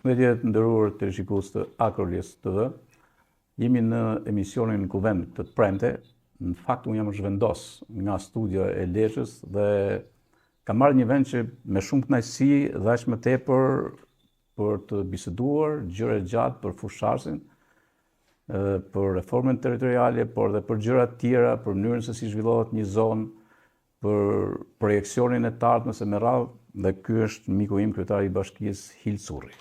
Përshëndetje të nderuar të shikues të Akrolis TV. Jemi në emisionin Kuvend të premte. Në fakt unë jam zhvendos nga studio e Lezhës dhe kam marrë një vend që me shumë kënaqësi dhe aq më tepër për të biseduar gjëra gjatë për fusharsin, për reformën territoriale, por dhe për gjëra të tjera, për mënyrën se si zhvillohet një zonë, për projekcionin e të ardhmes me radhë, dhe ky është miku im, kryetari i bashkisë Hil Surri.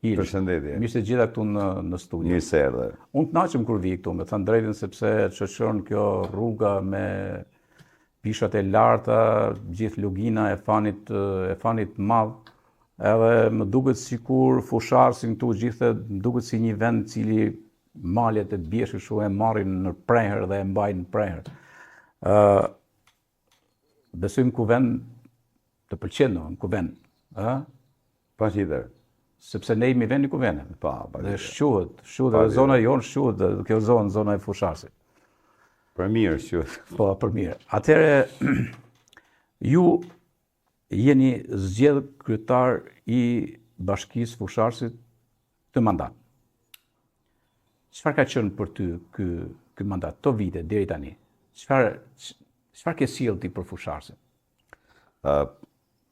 Përshëndetje. Mirë se gjitha këtu në studio. Mirë se erdhe. Unë kënaqem kur vi këtu, me thënë drejtën, sepse shoqëron kjo rruga me pishat e larta, gjithë lugina e fanit madh, edhe më duket sikur fusharsin këtu gjithë, më duket si një vend cili maljet e bjeshtë kështu e marrin në prehër dhe e mbajnë në prehër. Besoj në Kuvend të pëlqen në Kuvend, Patjetër. sepse ne jemi vendi Kuvendet. Dhe shquhet dhe zona jonë shquhet dhe kjo zona e fusharsit. Për mirë shquhet. Po, për mirë. Atëherë, ju jeni zgjedhur kryetar i bashkisë fusharsit të mandat. Çfarë ka qenë për ty ky mandat, këto vite deri tani? Çfarë ke sjellë ti për fusharsin?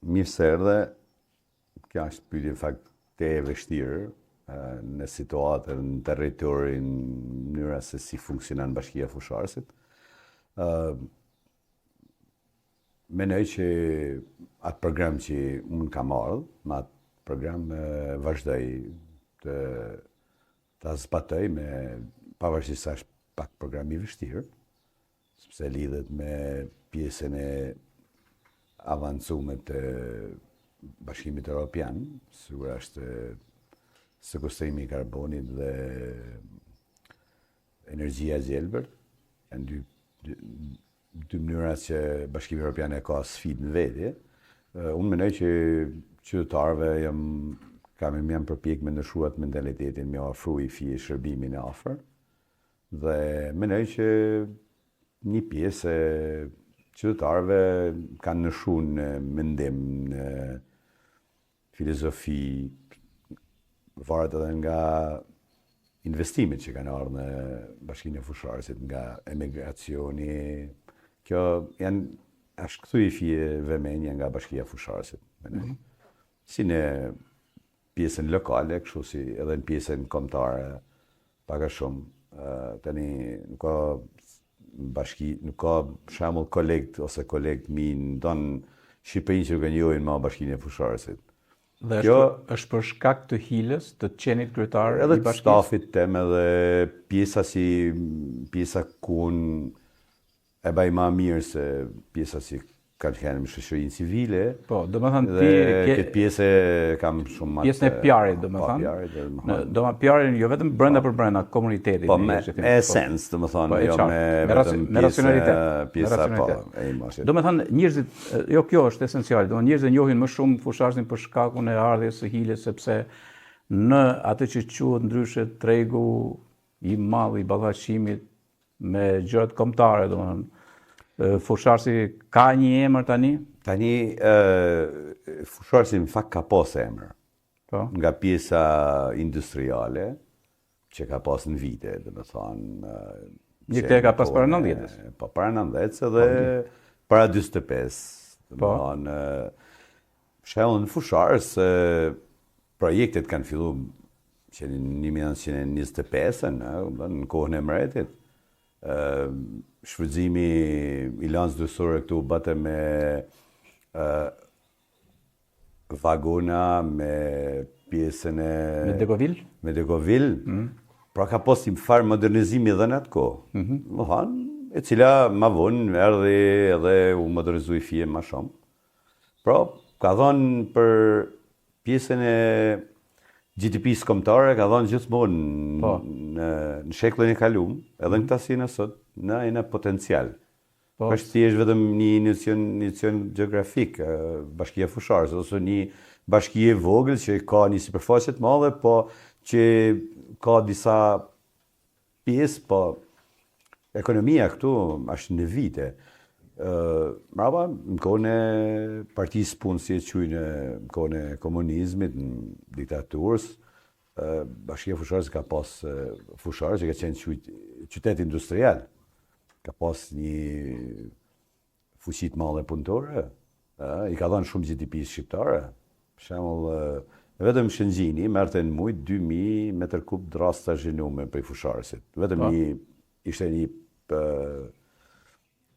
Mirë se erdhe. Kjo është pyetje në fakt e vështirë në situatën, në territorin, në mënyra se si funksionon bashkia e fusharsit. Mendoj që atë program që unë kam ardhur, me atë program vazhdoj ta zbatoj me pavarësisht se është pak program i vështirë, sepse lidhet me pjesën e avancuar të Bashkimit Evropian, sigurisht sekustrimi i karbonit dhe energjia e zgjelbër, janë dy mënyra që Bashkimi Evropian e ka sfidë në vete. Unë mendoj që qytetarëve jam përpjek me ndryshuar mentalitetin, me ofru i fije shërbimin e afër, dhe mendoj që një pjesë e qytetarëve kanë ndryshuar në mendim, në filozofi, varet edhe nga investimet që kanë ardhur në Bashkinë e Fusharsit, nga emigracioni. Kjo është këtu i fije vëmendje nga Bashkia e Fusharsit. Si në pjesën lokale, kështu si edhe në pjesën kombëtare, pak a shumë. Tani nuk ka bashki, nuk ka shembull kolegë min tonë Shqipërinë që nuk e njohin më Bashkinë e Fusharsit. Dhe është për shkak të Hilës, të qenit kryetar i bashkisë? Edhe stafit tem, edhe pjesa ku unë e baj ma mirë se pjesa si kanë qenë me shoqërinë civile. Po, domethënë ti këtë pjesë kam shumë më. Pjesën e PR-it, domethënë. PR-in jo vetëm brenda për brenda komunitetit. Po, me esencë, domethënë, jo me racionalitet. Pjesa po, e imashit. Domethënë njerëzit, jo kjo është esenciale, domethënë njerëzit njohin më shumë fusharsin për shkakun e ardhjes së Hilës, sepse në atë që quhet ndryshe tregu i madh i ballafaqimit me gjërat kombëtare, domethënë fusharsi ka një emër tani? Tani, fusharsi në fakt ka pas emër. Nga pjesa industriale, që ka pas në vite, dhe me thonë... Një këte ka pas para 90-ës? Po, para 90-ës edhe para 25. Dhe me thonë, shëllë në fushars, projektet kanë fillu që në 1925, në kohën e Mbretit. Shfrytëzimi i lancë dësore këtu bëte me vagona, me pjesën e... Me Degovil? Me Degovil. Pra ka pas një farë modernizimi edhe në atë kohë. Më thanë, e cila ma vonë erdhi edhe u modernizu i fije ma shumë. Pra, ka thonë për pjesën e GDP-së kombëtare, ka thonë gjithmonë në shekullin e kaluar, edhe në këta si në sot, në potencial. është thjesht vetëm një inicion geografik, Bashkia e Fusharës, ose një bashki e vogël që ka një sipërfaqe të madhe, po që ka disa pjesë, po ekonomia këtu është në vite. Mrapa, në kohën e partisë punës si e qujnë në kohën e komunizmit, në diktaturës, Bashkia Fusharësit ka pas fusharë që ka qenë qytet industrial. Ka pas një fuqit madhe punëtore, i ka dhënë shumë GDP shqiptare. Për shembull, vetëm Shëngjini merrte në muj 2000 metër kub drasta zhënume për Fusharësit. Vetëm ishte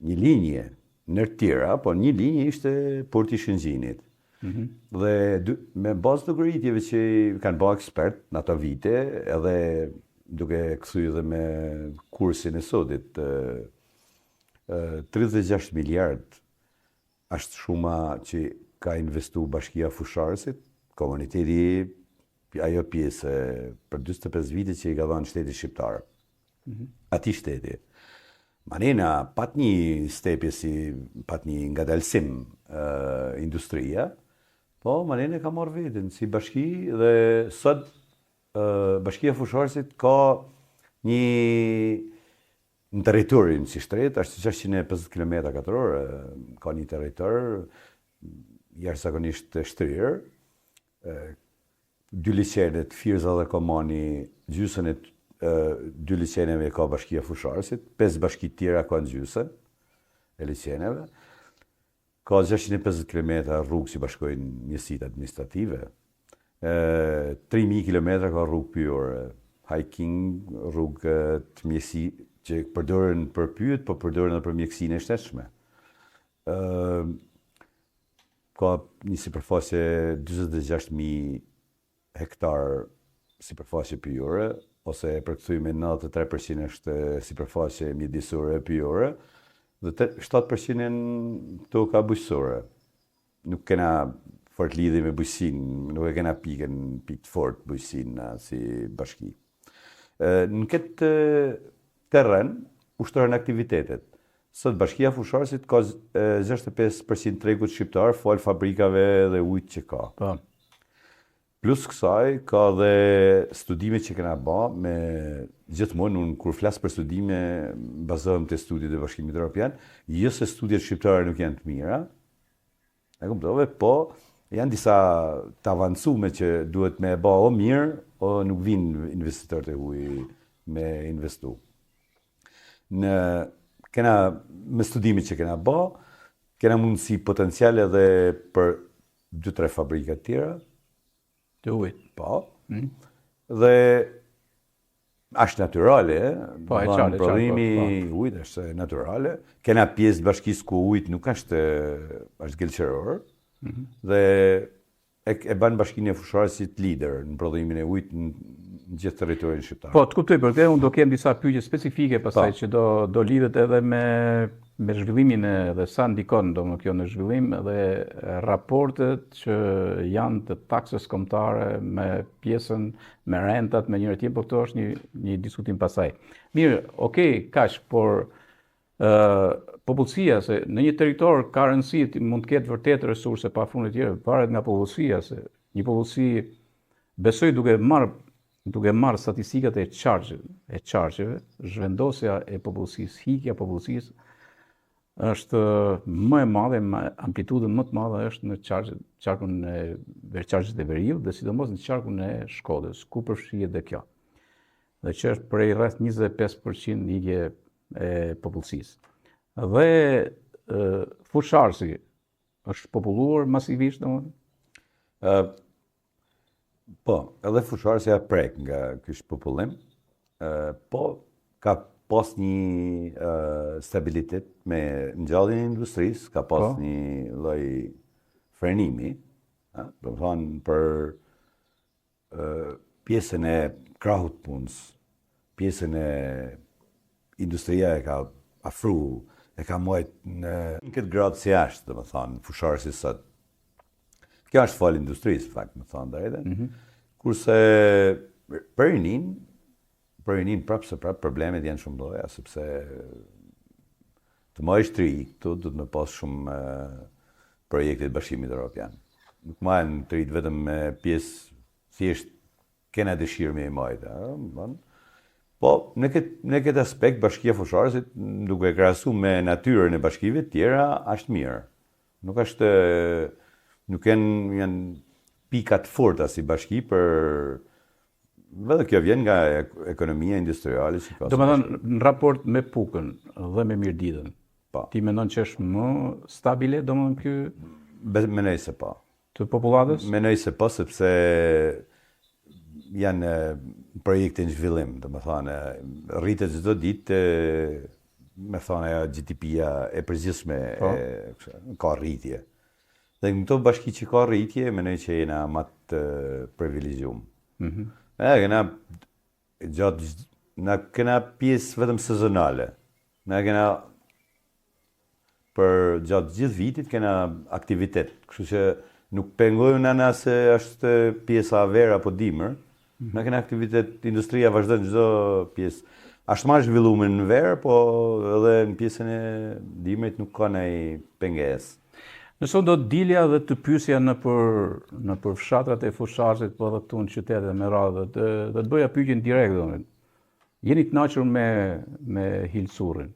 një linje në tjera, po një linje ishte porti Shëngjinit. Dhe me bazë të gëritjeve që kanë bërë ekspert në ato vite, edhe duke këthy dhe me kursin e sodit, 36 miliard është shuma që ka investu Bashkia Fusharësit, komuniteti, ajo pjesë për 25 vite që i ka dhënë shteti shqiptar. Ati shteti. Manena pat një stepje pat një ngadalësim industria, po manena ka marrë vetën si bashki dhe sot Bashkia Fusharësit ka në territorin si shtret, është 650 km2, ka një territor jashtëzakonisht shtrirë, 2 liçenet, Firza dhe Komani, gjysën e 2 liçeneve ka Bashkia Fusharësit, 5 bashki tjera ka në gjysën e liçeneve, ka 650 km rrugë që bashkojnë njësitë administrative, 3000 km ka rrugë pyjore, hiking, rrugë të mjekësi që përdoren për pyjet, po përdoren edhe për mjekësinë e shtetshme. Ka një sipërfaqe 46.000 hektar sipërfaqe pyjore, ose përkthyme 93% është sipërfaqe mjedisore pyjore, dhe 7% në toka bujqësore. Nuk kena fort lidhje me bujqësinë, nuk e kena pikë fort bujqësinë si bashki. Në këtë terren ushtrohen aktivitetet. Sot Bashkia Fusharësit ka 65% tregut shqiptar, fal fabrikave dhe ujit që ka. Plus kësaj, ka dhe studime që kena ba, me gjithmonë, unë kur flasë për studime, bazohem të studiet e Bashkimit Evropian, jo se studiet shqiptare nuk janë të mira, e kuptove, po janë disa të avancume që duhet me ba o mirë, o nuk vinë investitorët e huaj me investu. Me studimit që kena ba, kena mundësi potencial edhe për 2-3 fabrikat tjera, të ujit. Po. Dhe është naturale, prodhimi i ujit është naturale. Kena pjesë bashkisë ku ujit nuk është gjelqëror, dhe e banë Bashkinë e Fusharësit lider në prodhimin e ujit në gjithë territorin shqiptar. Po, të kuptoj, për këtë unë do kem disa pyetje specifike pasaj që do lidhet edhe me zhvillimin dhe sa ndikon kjo në zhvillim dhe raportet që janë të taksës kombëtare me pjesën, me rentat, me njëri tjetër, por këto është një diskutim pasaj. Mirë, okay, kaq, por popullsia, se në një territor ka rëndësi mund të ketë vërtet resurse pa fund të tjera, varet nga popullsia, se një popullsi besoj duke marrë statistikat e qarqeve, zhvendosja e popullsisë, hikja popullsisë është më e madhe, amplitudën më të madhe është në qarkun e qarqit e veriut dhe sidomos në qarkun e Shkodrës, ku përfshihet dhe kjo. Dhe që është prej rreth 25% hikje e popullsisë. Dhe Fusharësi është populluar masivisht, domethënë? Po, edhe Fusharësi ja prek nga ky popullim, po ka pas një stabilitet me ngjalljen e industrisë, ka pas një lloj frenimi, do të thonë për pjesën e krahut punës, pjesën e industria e ka afru, e ka mojt në këtë gradë si ashtë, do të thonë, Fusharësi sot. Kjo është fal industrisë, fakt, më thonë drejtë. Kurse për rinin prapë se prapë problemet janë shumë doja, sepse të më është tri, këtu du të me pas shumë projektet Bashkimit Evropian. Nuk majnë të rritë vetëm me pjesë thjesht kena dëshirë me i majtë, Po, në këtë aspekt, Bashkia Fusharësit, duke krahasu me natyrën e bashkive tjera, është mirë. Nuk janë pikat forta si bashki, dhe kjo vjen nga ekonomia industriale. Do me thënë, në raport me Pukën dhe me Mirditën, ti mendon që është më stabile, do më thënë kjo? Menoj se po. Të popullatës? Menoj se po, sepse janë projekte në zhvillim, do me thënë, rritet çdo ditë, me thënë, GDP-ja e përgjithshme ka rritje. Dhe në këto bashki që ka rritje, menoj që jena më të privilegjuar. Na kena pjesë vetëm sezonale. Na kena për gjatë gjithë vitit kena aktivitet. Kështu që nuk pengojmë na se është pjesa ver apo dimër. Na kena aktivitet, industria vazhdon çdo pjesë. Është më zhvilluar në ver, po edhe në pjesën e dimrit nuk ka ndonjë pengesë. Nëse do të dilja dhe të pyesja në për fshatrat e Fusharësit, po edhe këtu në qytete me radhë, dhe të bëja pyetjen direkt, domethënë. Jeni të kënaqur me Hilsurin.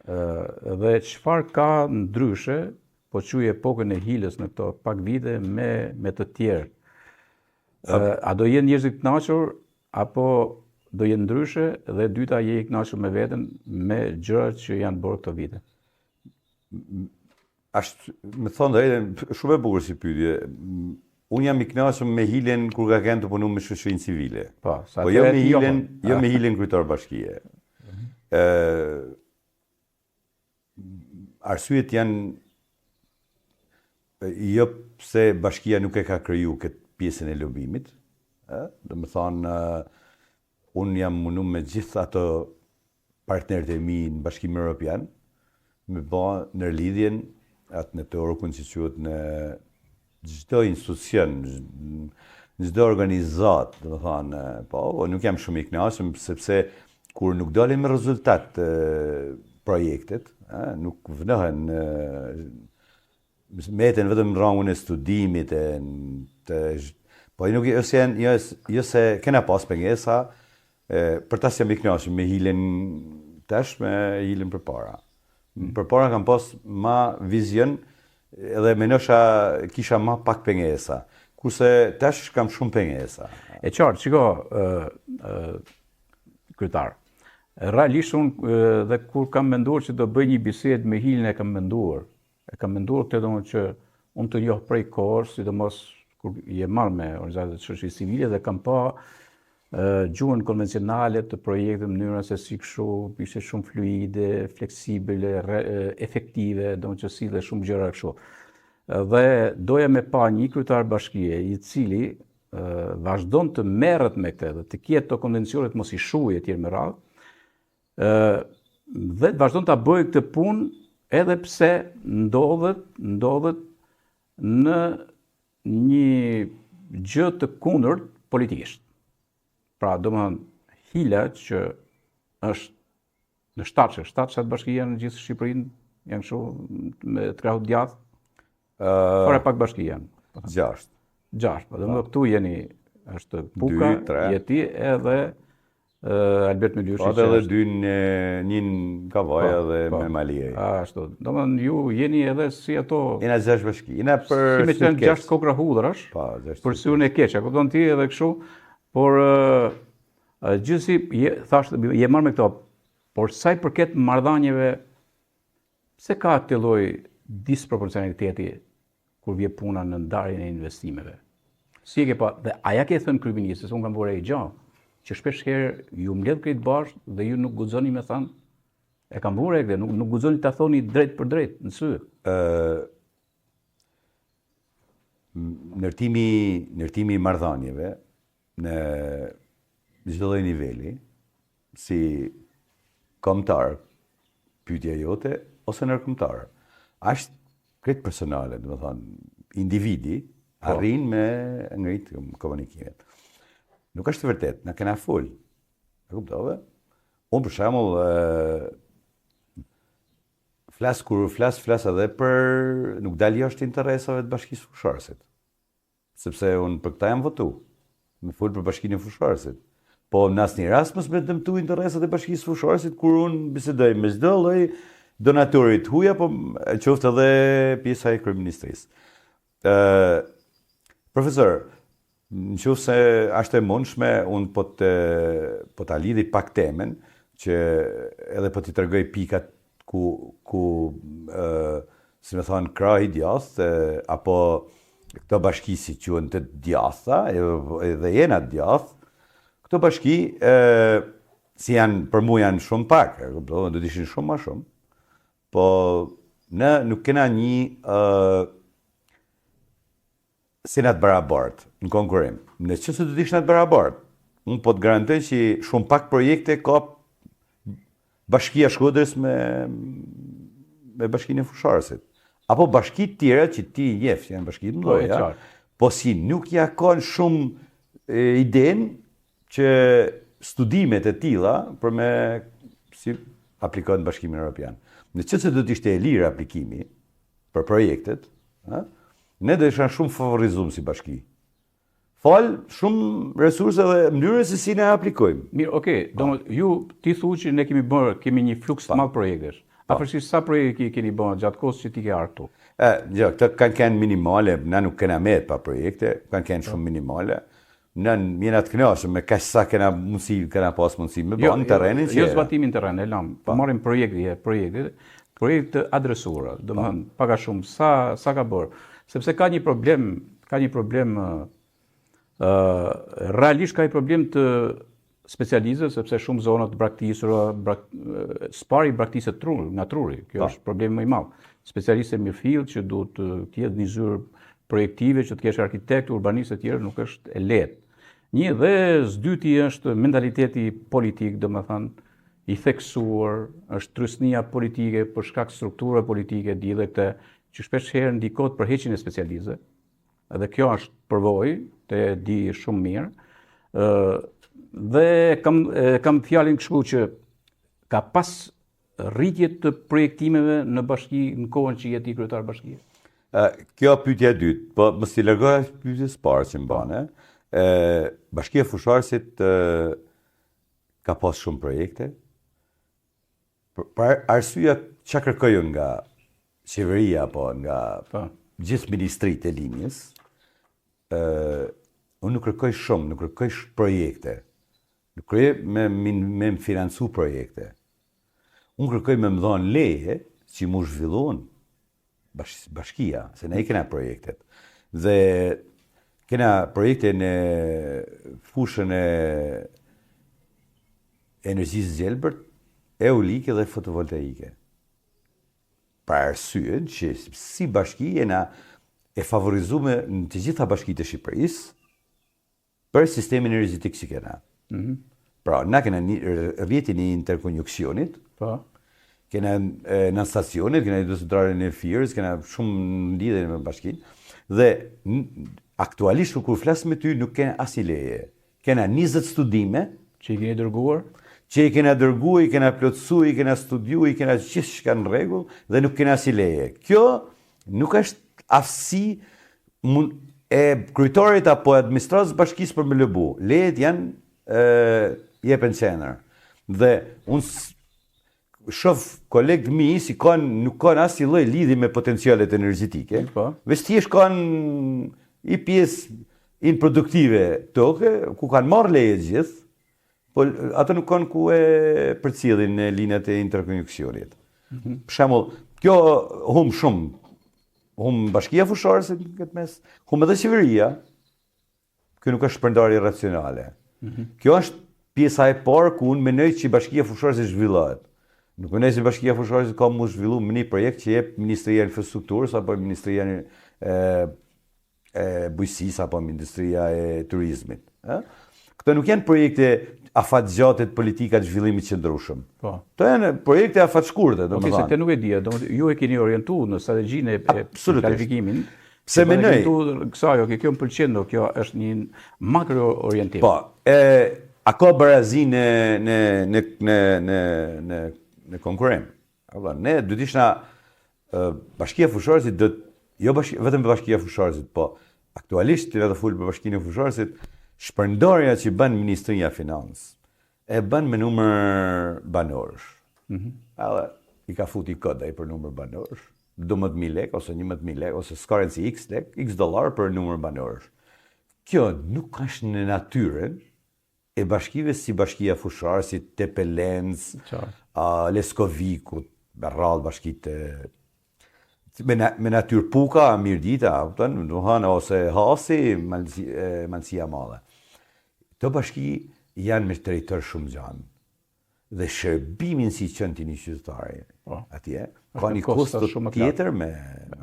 Dhe çfarë ka ndryshe, po quaj epokën e Hilës në këto pak vite me të tjerë? A do jenë njerëzit të kënaqur apo do jenë ndryshe, dhe dyta je i kënaqur me veten me gjërat që janë bërë këto vite? Me thonë drejtën, shumë e bukur si pyetje. Unë jam i kënaqur me Hilen kur ka qenë të punu me shoqërinë civile. Po jo me Hilen kryetar bashkie. Arsyet janë jo pse bashkia nuk e ka kriju këtë pjesën e lobimit. Do me thonë, unë jam munu me gjithë ato partnerët e mi në Bashkimin Evropian, me ba në lidhjen atë në të orukun që quhet në çdo institucion, në çdo organizat, do të thonë, po nuk jam shumë i kënaqur sepse kur nuk dalin me rezultat projektet, nuk vënohen, meten vetëm në rangun e studimit po nuk jo se kena pas pengesa, për tas jam i kënaqur me Hilen tash, me Hilen përpara. Përpara kam pas ma vizion edhe menosha kisha ma pak pengesa, kurse tash kam shumë pengesa. E qartë, qiko, kryetar, realisht unë dhe kur kam menduar që do bëj një bisedë me Hilen e kam menduar këtë domethënë që unë të njoh prej kohës, sidomos kur je marrë me organizatat e shoqërisë civile dhe kam pa gjuhën konvencionale të projektit, mënyra se si kështu ishte shumë fluide, fleksibile, efektive, domethënë që sille shumë gjëra kështu. Dhe doja me pa një kryetar bashkie i cili vazhdon të merret me këtë, dhe të ketë to konvencionet mos i shuaj etj me radhë, dhe vazhdon ta bëjë këtë punë edhe pse ndodhet në një gjë të kundërt politikisht. Pra, domethënë, Hila që është në shtatë bashkia në gjithë Shqipërinë, janë kështu me të krahut djathtë. Fare pak bashki janë. 6. Po domethënë këtu jeni, është Puka, jeti edhe Albert Mylyushi. Po edhe dy një në Kavaja dhe me Malije. Ashtu. Domethënë ju jeni edhe si ato. Jena 6 bashki. Jena për si me qenë 6 kokra hudhrash. Për syrin e keq, kupton ti edhe kështu. Por gjithsesi thashë je marrë me këto, por sa i përket marrëdhënieve, pse ka këtë lloj disproporcionaliteti kur vjen puna në ndarjen e investimeve? Si e ke pa, dhe aja ke thënë kryeministës, unë kam bërë e gjallë, që shpesh herë ju mbledh krejt bashkë dhe ju nuk guxoni me thënë, e kam bërë e këtë, nuk guxoni ta thoni drejt për drejt në sy. Ndërtimi i marrëdhënieve në çdo lloj niveli, si kombëtar, pyetja jote ose ndërkombëtar, është krejt personale, domethënë individi arrin me ngrit komunikimet. Nuk është vërtet, na kena fol. E kuptove? Unë për shembull flas edhe për nuk dal jashtë interesave të Bashkisë Fusharësit. Sepse unë për këtë jam votu. Me fol për Bashkinë e Fusharësit. po në asnjë rast mos më dëmtu interesat e Bashkisë Fushorësit kur unë bisedoj me çdo lloj donatori të huaj, po qoftë edhe pjesa e kryeministrisë. Profesor, nëse është e mundshme, unë po ta lidhi pak temën, që edhe po t'i tregoj pikat ku si më thonë, krahi djathtë, apo këto bashki si quhen të djathta, dhe jena djathtë, këto bashki, si janë, për mu janë shumë pak, do të ishin shumë ma shumë, po ne nuk kena një senat barabart në konkurim. Në që se do të ishë në barabart, unë po të garantoj që shumë pak projekte ka Bashkia Shkodrës me Bashkinë e Fusharësit. Apo bashki tjera që ti njeh, janë bashki të mëdha, po si nuk ja kanë shumë idenë që studimet e tilla për me si aplikohet në Bashkimin Evropian. Në qëse do të ishte e lirë aplikimi për projektet, ne do isha shumë favorizuar si bashki. Fal shumë resurse dhe mënyrë se si ne aplikojmë. Mirë, okay, ti thu që ne kemi një fluks të madh projektesh. Afërsisht sa projekte keni bërë gjatë kohës që ti ke ardhur këtu? Jo, këto kanë qenë minimale, na nuk kena met pa projekte, kanë qenë shumë minimale. Ne jena të kënaqur me kaq sa kena pas mundësi me bën në terrenin. Jo zbatimin terren, e lam. Marrim projekte të adresuara, domethënë pak a shumë sa ka bërë, sepse ka një problem realisht ka një problem të specializës, sepse shumë zonat braktisura, spari braktiset nga truri. Kjo është problem më i madh. Specialistë e mirëfill që duhet të jetë një zyrë projektive, që të kesh arkitekt, urbanistë e tjerë, nuk është e lehtë. Një dhe s'dyti është mentaliteti politik, domethënë i theksuar, është trysnia politike për shkak strukturave politike, di dhe këtë që shpesh herë ndikohet për heqjen e specializëve. Edhe kjo është përvojë, të di shumë mirë. Dhe kam fjalën kështu që ka pas rritje të projektimeve në bashki në kohën që jeti kryetar bashkie. Kjo pyetja e dytë, po mos i largohesh pyetjes parë që më bane. Bashkia e Fusharësit ka pas shumë projekte. Për arsyeja që kërkojnë nga qeveria apo nga gjithë ministritë e linjës, unë nuk kërkoj shumë, nuk kërkoj projekte. Nuk kërkoj me më financu projekte. Unë kërkoj me më dhonë leje që mu zhvilluan bashkia, se ne i kena projektet. Dhe kena projekte në fushën e energjisë zgjelbërt, eolike dhe fotovoltaike. Për arsyen që si bashki jena e favorizuar në të gjitha bashkitë e Shqipërisë për sistemin energjetik që kena. Pra, na kena rrjetin e interkonjuksionit, kena në stacionet, kena industrialin e firës, kena shumë lidhje me bashkinë, dhe aktualisht kur flas me ty nuk kena asnjë leje. Kena 20 studime që i keni dërguar, që i kena dërguar, i kena plotësuar, i kena studiuar, i kena gjithçka në rregull dhe nuk kena asnjë leje. Kjo nuk është aftësi e kryetarit apo administratës bashkisë për me lëbu. Lejet janë jepen qener. Dhe unë shoh kolegë mi si nuk kanë asnjë lloj lidhje me potencialet energjetike. Veç thjesht kanë i pjesë improduktive toke, ku kanë marrë leje gjithë, po ato nuk kanë ku e përcjellin linjat e interkonjuksionit. Për shembull, kjo hum Bashkia Fusharësit në këtë mes, hum edhe qeveria. Kjo nuk është shpërndarje racionale. Kjo është pjesa e parë ku unë mendoj që Bashkia Fusharësit zhvillohet. Nuk mendoj se Bashkia Fusharësit ka mu zhvillu me një projekt që jep Ministria e Infrastrukturës apo Ministria e Bujqësisë apo Ministria e Turizmit. Këto nuk janë projekte afatgjatë të politika të zhvillimit qëndrueshëm. Këto janë projekte afatshkurte, domethënë. Se te nuk e dia, ju e keni orientuar në strategjinë e planifikimit. Pse mendoj? Kjo më pëlqen, kjo është një makro orientim. Po, a ka barazi në konkurrim? Ne do të ishna Bashkia Fusharësit vetëm Bashkia Fusharësit, po aktualisht edhe fol për Bashkinë e Fusharësit, shpërndarja që bën Ministria e Financës e bën me numër banorësh. Edhe i ka futi kod ai për numër banorësh, 12.000 lek ose 11.000 lek ose currency X lek, X dollar për numër banorësh. Kjo nuk është në natyrën e bashkive si Bashkia Fushare, si Tepelenc, Leskovikut, me rrallë bashkite me natyrë puka, Mirdita, ose Hasi, Malësia Madhe. Të bashki janë me territor shumë gjanë. Dhe shërbimin si qënë ti një qytetari atje, ka një kosto tjetër me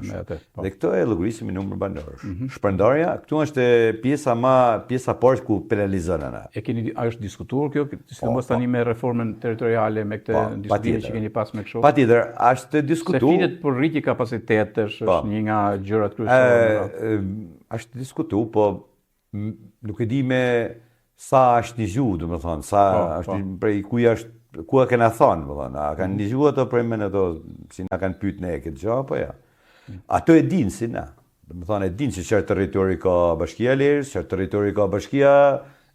dhe këto e llogarisim me numër banorësh. Shpërndarja, këtu është pjesa poshtë ku penalizon ana. A është diskutuar kjo, sidomos tani me reformën territoriale, me këtë diskutimin që keni pas me kështu? Patjetër, është diskutuar. Se flitet për rritje kapacitetesh, është një nga gjërat kryesore. Është diskutuar, po nuk e di me sa është një gjuhë, domethënë, sa është prej ku e kena thënë, domethënë, a kanë një gjuhë ato prej men ato si na kanë pyet ne këtë gjë apo ja. Ato e dinë si na. Domethënë e dinë se çfarë territori ka Bashkia e Lirës, çfarë territori ka Bashkia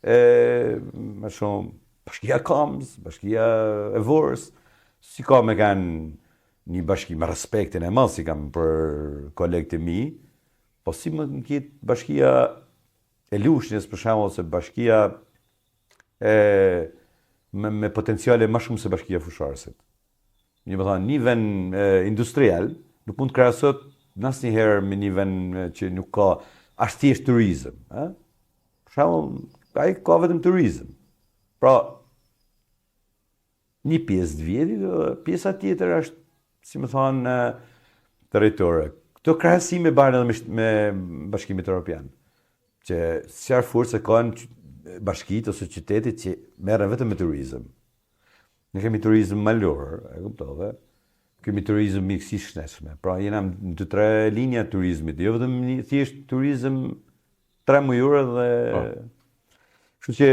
më shumë Bashkia Kams, Bashkia e Vorës, si ka me kanë një bashki me respektin e madh si kam për kolegët e mi, po si më kiet Bashkia e Lushnjës për shembull, se Bashkia me potenciale më shumë se Bashkia e Fusharësit. Një një vend industrial nuk mund të krahasohet asnjëherë me një vend që nuk ka as thjesht turizëm, ëh? Për shembull, ai ka vetëm turizëm. Pra, një pjesë të vjetit, pjesa tjetër është, si më thonë, territore. Këto krahasime bëhen edhe me Bashkimin Evropian, që çfarë forcë kanë bashkitë ose qytetet që merren vetëm me turizëm. Ne kemi turizëm malor, e kuptove? Kemi turizëm miksisht shnetshme. Pra jena në 2-3 linja turizmit, jo vetëm një thjesht turizëm 3 mujore dhe kështu që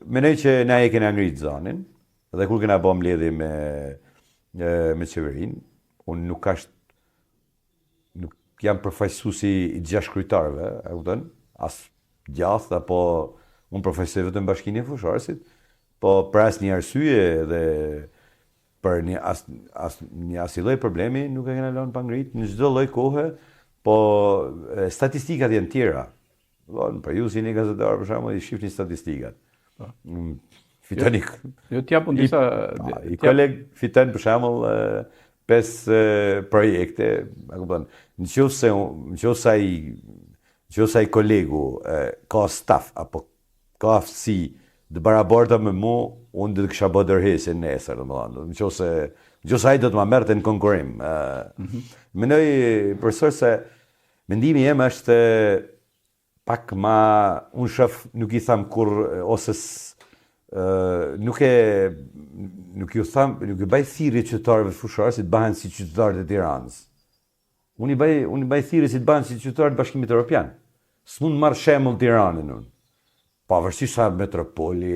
mendoj që na e kena ngrit zonin, dhe kur kena bë mbledhje me qeverinë, unë nuk jam përfaqësuesi i 6 kryetarëve, e kupton? As gjatë apo unë përfaqësoj vetëm Bashkinë e Fusharësit, po për asnjë arsye dhe për një asnjë lloj problemi nuk e kena lënë pa ngrit në çdo lloj kohe, po statistikat janë tjera. Për ju si një gazetar për shembull i shihni statistikat. Fitoni. Jo t'japun disa i koleg fiton për shembull 5 projekte, e kupton. Nëse ai kolegu ka staf apo ka aftësi të barabarta me mu, unë do të kisha bërë dërhesje nesër, domethënë. Nëse ai do të ma merrte në konkurrim. Mendoj profesor se mendimi im është pak unë shoh, nuk i tham kur ose nuk i bëj thirrje qytetarëve të Fusharës si të bëhen si qytetarët e Tiranës. Unë i bëj thirrje si të bëhen si qytetarët e Bashkimit Evropian. S'mund marr shembull Tiranën unë. Pavarësisht sa metropoli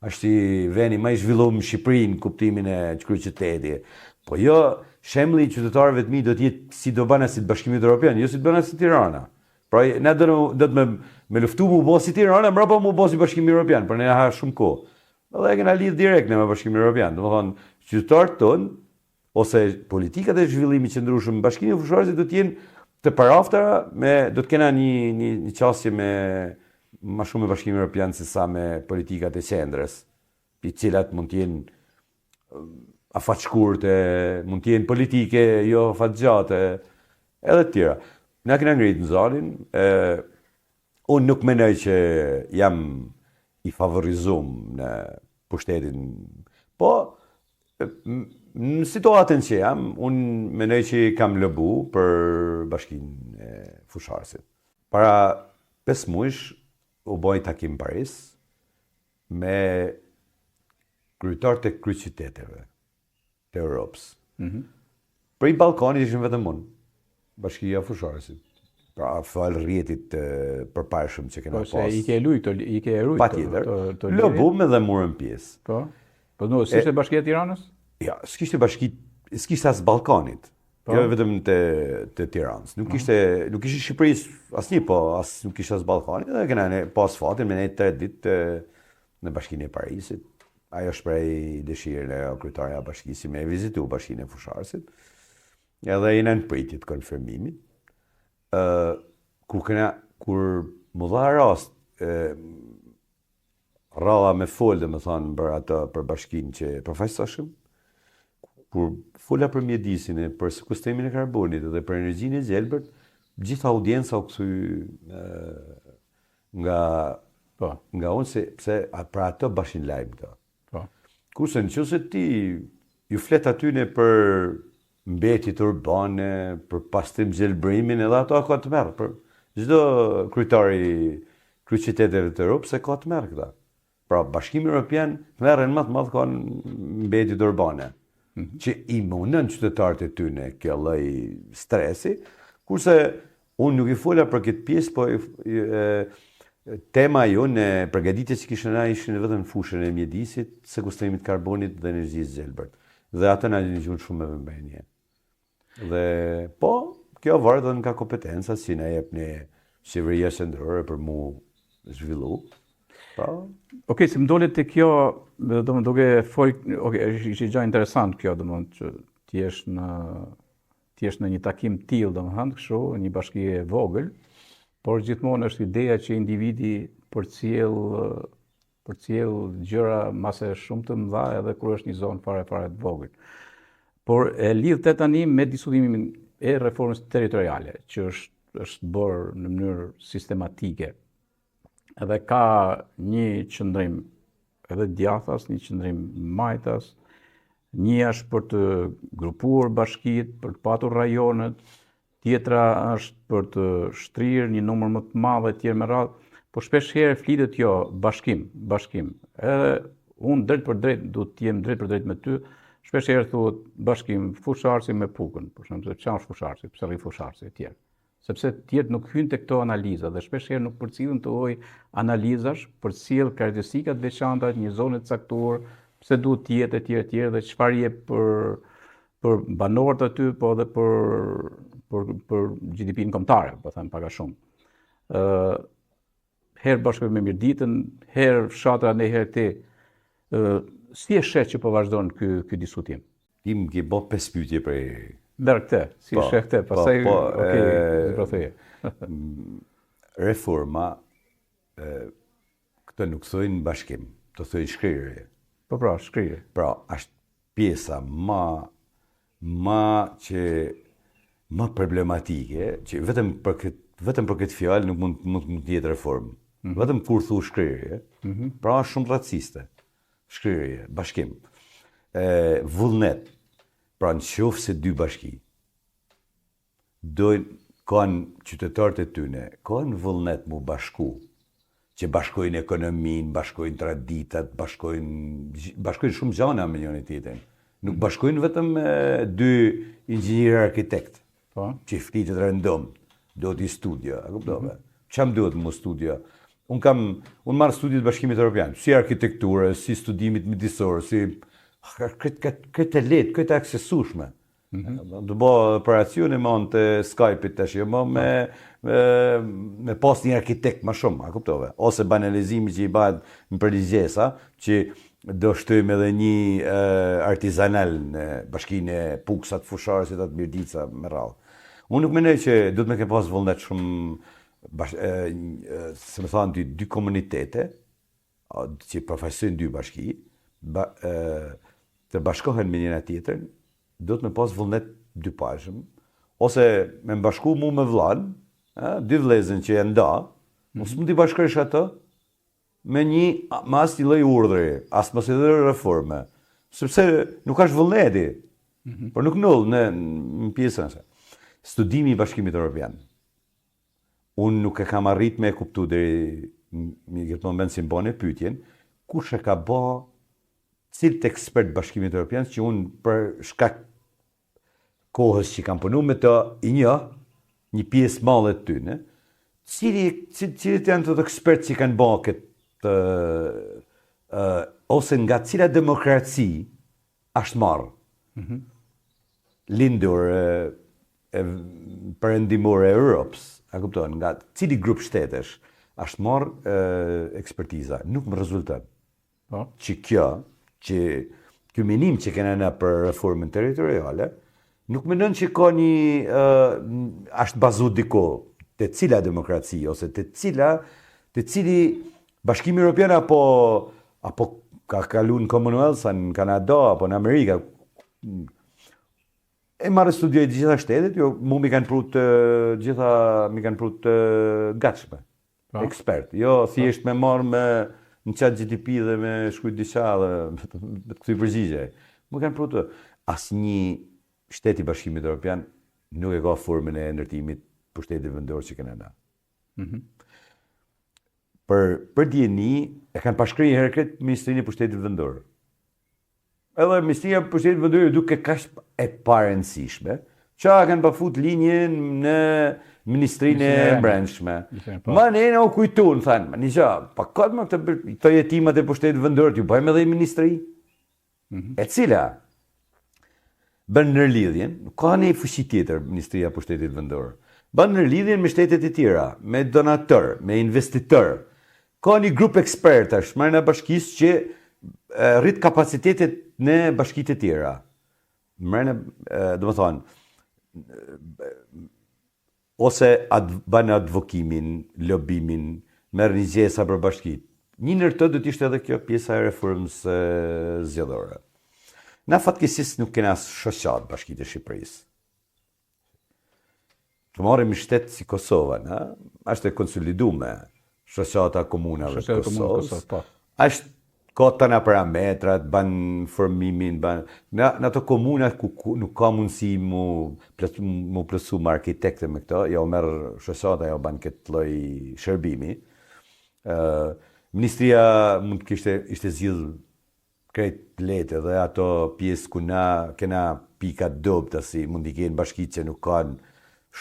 është i vendi më i zhvilluar në Shqipëri në kuptimin e kryeqytetit. Po jo, shembulli i qytetarëve të mi do të jetë si do bëna si të Bashkimit Evropian, jo si të bëna si Tirana. Pra ne do të me luftu mu bo si Tirana, mbrapa mu bo si Bashkimi Evropian, për ne ha shumë kohë. Edhe e kena lidh direkt me Bashkimin Evropian. Domethënë, qytetarët tonë ose politikat e zhvillimit qëndrueshëm në Bashkimin e Fusharësit do të jenë të paraftara do të kena një qasje me më shumë me Bashkimin Evropian se sa me politikat e qendrës, i cilat mund të jenë afatshkurte, mund të jenë politike, jo afatgjate, edhe të tjera. Na kena ngritur në zonin, unë nuk mendoj që jam i favorizuar në pushtetin, po në situatën që jam, unë mendoj që kam lobu për Bashkinë e Fusharësit. Para 5 muajsh u boj takim Paris me kryetarët e kryeqyteteve të Europës. Për i Ballkanit ishim vetëm unë, Bashkia e Fusharësit. Pra fal rrjetit përparshëm që kena pas. Po se i ke rujt. Patjetër. Lobum edhe morëm pjesë. Po. Po no, s'ishte Bashkia e Tiranës? Ja, s'kishte as Ballkanit. Jo vetëm te Tiranës. Nuk ishte Shqipërisë asnjë, po as nuk ishte as Ballkanit. Edhe kena pas fatin me ne 3 ditë në Bashkinë e Parisit. ajo shpreh dëshirën e kryetarja e bashkisë me vizitu bashkinë e Fusharësit. Edhe jena në pritje të konfirmimit. Kur më dha rast rralla me folë, më thonë, për bashkinë që përfaqësoshëm, kur fola për mjedisin për sekuestimin e karbonit dhe për energjinë e gjelbërt, gjitha audienca u kthy nga unë se pse për ato bashin lajm këto. Kurse nëse ti ju flet aty për mbetjet urbane, për pastrim gjelbrimin, edhe ato ka të merr për çdo kryetari kryeqyteteve të Europës se ka të merr këta. Pra Bashkimi Evropian merren më të madh ka mbetjet urbane, që i munën qytetarët e tyre kjo lloj stresi, kurse unë nuk i fola për këtë pjesë, po tema jonë e përgatitjes që kishën ishin vetëm në fushën e mjedisit, sekuestrimit karbonit dhe energjisë gjelbërt. Dhe atë na dëgjuan shumë me vëmendje. Dhe po, kjo varet nga kompetenca si na jep në qeveria qendrore për mu zhvillu. Okej, se më dolet të kjo, domethënë duke ishte gjë interesant kjo, domethënë që ti jesh në një takim tillë, domethënë, kështu, një bashki e vogël, por gjithmonë është ideja që individi përcjell gjëra mase shumë të mëdha edhe kur është një zonë fare të vogël. Por e lidhte tani me diskutimin e reformës territoriale, që është bërë në mënyrë sistematike. Edhe ka një qëndrim edhe djathtas, një qëndrim majtas, një është për të grupuar bashkitë, për të patur rajonet, tjetra është për të shtrirë një numër më të madh etj me radhë, por shpesh herë flitet bashkim. Edhe unë drejt për drejt duhet të jem drejt për drejt me ty, shpesh herë thuhet bashkim Fusharësi me Pukën, për shembull, se çfarë është Fusharësi, pse rri Fusharësi etj. Sepse tjerë nuk hyn te këto analiza dhe shpesh herë nuk përcillen të lloj analizash, përcjell karakteristikat veçanta të një zone të caktuar, pse duhet të jetë etj dhe çfarë jep për banorët aty, po edhe për GDP-n kombëtare, po them pak a shumë. Herë bashkë me Mirditën, herë fshatra ne herë ti. Si e sheh që po vazhdon ky diskutim? Ti më ke bë 5 pyetje për Merë këte, si sheh këte, pastaj, okej, reforma, këtë nuk thojnë bashkim, të thojnë shkrirje. Pra, shkrirje. Pra, është pjesa ma problematike, që vetëm për këtë fjalë nuk mund të jetë reformë. Vetëm kur thu shkrirje, pra është shumë raciste. Shkrirje, bashkim. Vullnet. Pra në qoftë se dy bashki kanë qytetarët e tyre, kanë vullnet mu bashku, që bashkojnë ekonominë, bashkojnë traditat, bashkojnë shumë gjëra me njëri tjetrin. Nuk bashkojnë vetëm dy inxhinierë arkitekt, që flitet random, duhet i studio, a kuptove? Çam duhet mu studio? Unë marr studiet Bashkimit Evropian, si arkitekturë, si studimit midisor, si këtë letë, këtë aksesueshme. Të bo operacione me anë të Skype-it tash, jo me pas një arkitekt më shumë, a kuptove? Ose banalizimi që i bëhet në përligjesa, që do shtojmë edhe një artizanal në bashkinë e Puksat, Fusharësit, atë Mirdica me radhë. Unë nuk mendoj që do të më ke pas vullnet shumë, se më thonë dy komunitete, që përfaqësojnë dy bashki, të bashkohen me njëra tjetrën, do të me pas vullnet dypajshëm, ose me bashku mu me vllain, dy vëllezën që janë nda, mos mund t'i bashkosh ato me as një lloj urdhri, as mos i dhe reforme, sepse nuk është vullneti, por nuk null në pjesën e saj. Studimi i Bashkimit Evropian. Unë nuk e kam arrit me e kuptu deri në këtë moment si mbane pyetjen, kush e ka bë cilët ekspert Bashkimit Evropian që unë për shkak kohës që kam punu me të një pjesë madhe të tyne, cilët janë të ekspertë që kanë bë këtë, ose nga cila demokraci është marrë, lindur perëndimore e Europës, a kupton, nga cili grup shtetesh është marrë ekspertiza, nuk më rezulton. Që kjo që ky menim që kena na për reformën territoriale, nuk mendon që ka është bazuar diku te cila demokraci ose te cili Bashkimi Evropian apo ka kalu në Commonwealth, në Kanada apo në Amerika. E marrë studioj gjitha shtetet, mi kanë prut gatshme, ekspert. Jo, thjesht me marrë në chat GTP dhe me shkujt diqa dhe me të këthuj përgjigje. Mu kanë prut asnjë shteti Bashkimit Evropian nuk e ka formën e ndërtimit pushtetit vendor që kena na. Për DNI e kanë pashkruar herë këtë Ministrinë e Pushtetit Vendor. Edhe Ministria e Pushtetit Vendor duke kaq e parëndësishme, që kanë pafut linjën në Ministrinë e Brendshme. Ma ne u kujtuan, thanë, një qa, pa këtë më këto jetimat e Pushtetit Vendor, ju bëjmë edhe i ministri, e cila bën ndërlidhjen, nuk ka një fuqi tjetër Ministria e Pushtetit Vendor, bën ndërlidhjen me shtetet e tjera, me donator, me investitor. Ka një grup ekspertash marrë bashkisë që rrit kapacitetet në bashkitë e tjera. Marrë, domethënë, ose bën advokimin, lobimin, merr ligjesa për bashkitë. Një ndër to do të ishte edhe kjo pjesa e reformës zgjedhore. Na fatkeqësisht nuk kena shoqat bashkitë e Shqipërisë. Të marrim shtet si Kosova, është e konsoliduar shoqata komunave të Kosovës. Është ka të në parametrat, ban formimin, në ato komuna ku nuk ka mundësi mu plësu më arkitekte me këto, jo merë shoqata, jo ban këtë lloj shërbimi. Ministria mund të ishte zgjidhur krejt lehtë dhe ato pjesë ku na kena pika dobta si mund i kenë bashkitë që nuk kanë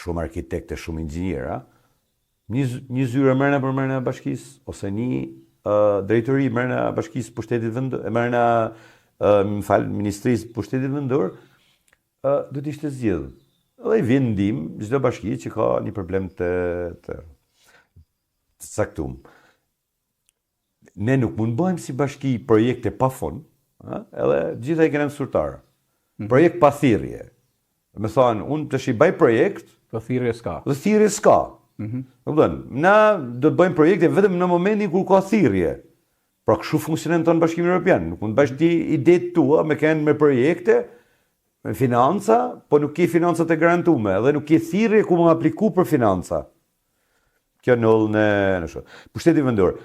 shumë arkitekte, shumë inxhiniera. Një zyre mërna për mërna bashkisë, ose një drejtori mërna bashkisë pushtetit vendor, mërna Ministrisë pushtetit vendor, do të ishte zgjedhur. Dhe i vjen ndihmë çdo bashki që ka një problem të saktuar. Ne nuk mund bëjmë si bashki projekte pa fond, edhe gjitha i kena mësurtarë. Projekt pa thirrje. Me thonë, unë të shibaj projekt, dhe thirrje s'ka. Dhe thirrje s'ka. Na do të bëjmë projekte vetëm në momentin kur ka thirrje. Pra kështu funksionon tonë Bashkimi Evropian. Nuk mund bash ti idetë tua me kanë me projekte, me financa, po nuk ke financat e garantuara dhe nuk ke thirrje ku më apliku për financa. Kjo ndodh në shoh. Pushteti vendor.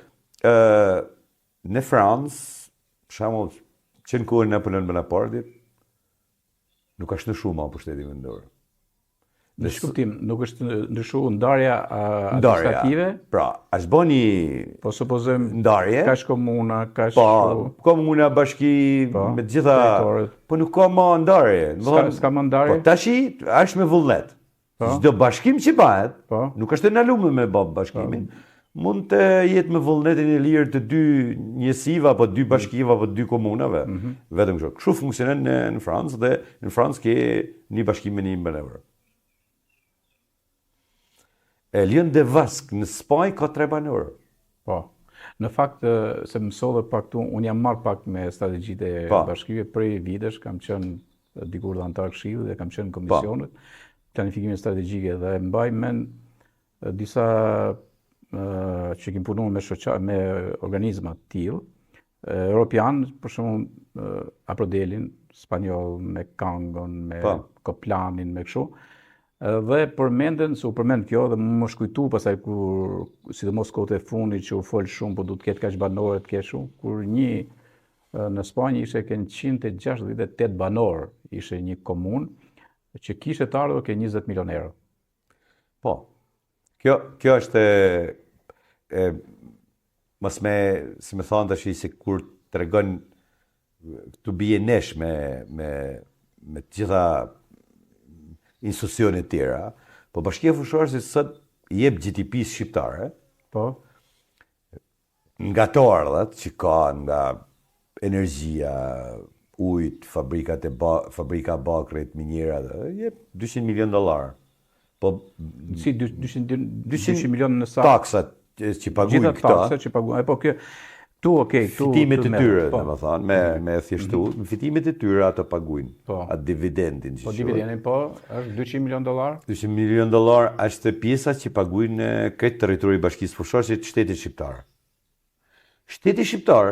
Në Francë, për shembull, që në kohën e Napoleon Bonapartit, nuk ka ndryshuar pushteti vendor. Në shkuptim, nuk është ndryshuar ndarja administrative? Pra, është bëni po supozojmë ndarje. Kaç komuna, kaç komuna, bashki me të gjitha, po nuk ka më ndarje. S'ka më ndarje? Po tashi është me vullnet. Çdo bashkim që bëhet, nuk është ndaluar me bashkimin. Mund të jetë me vullnetin e lirë të dy njësive, apo dy bashkive, apo dy komunave. Vetëm kështu. Kështu funksionon në Francë dhe në Francë ke një bashkim me një banor. Lion de Vask në Spaj ka 3 banor. Po. Në fakt, se mësove pak tu, unë jam marrë pak me strategjitë e bashkive prej vitesh, kam qenë dikur dhe antar këshillit dhe kam qenë në komisionet, planifikimin strategjike dhe mbaj mend disa që kim punuar me organizma të tillë, Europian, për shembull Aprodelin, spanjoll, me Kangon, me Koplanin, me kështu. Dhe përmenden, se u përmend kjo dhe më shkujtu pasaj kur, sidomos kohët e fundit që u fol shumë, po du të ketë kaq banorë të ketë shumë, kur një në Spanjë ishte ke 168 banor, ishte një komunë që kishte të ardhur ke 20 milion euro. Po. Kjo është mos me, si me thonë tash, se kur tregon të bie nesh me të gjitha institucionet tjera, po Bashkia Fushore se sot i jep GDP shqiptare, po, nga të ardhat që ka nga energjia, ujt, fabrika bakrit, minjera, jep $200 milion. Po, si 200 milion në sa? Taksat që paguajnë këta. Gjitha taksat që paguajnë. Po, fitimet e tyre, domethënë, me thjeshtu, me fitimet e tyre ato paguajnë atë dividendin. Po dividendin është $200 milion. $200 milion është pjesa që paguajnë këtë territori i Bashkisë Fushore që shteti shqiptar. Shteti shqiptar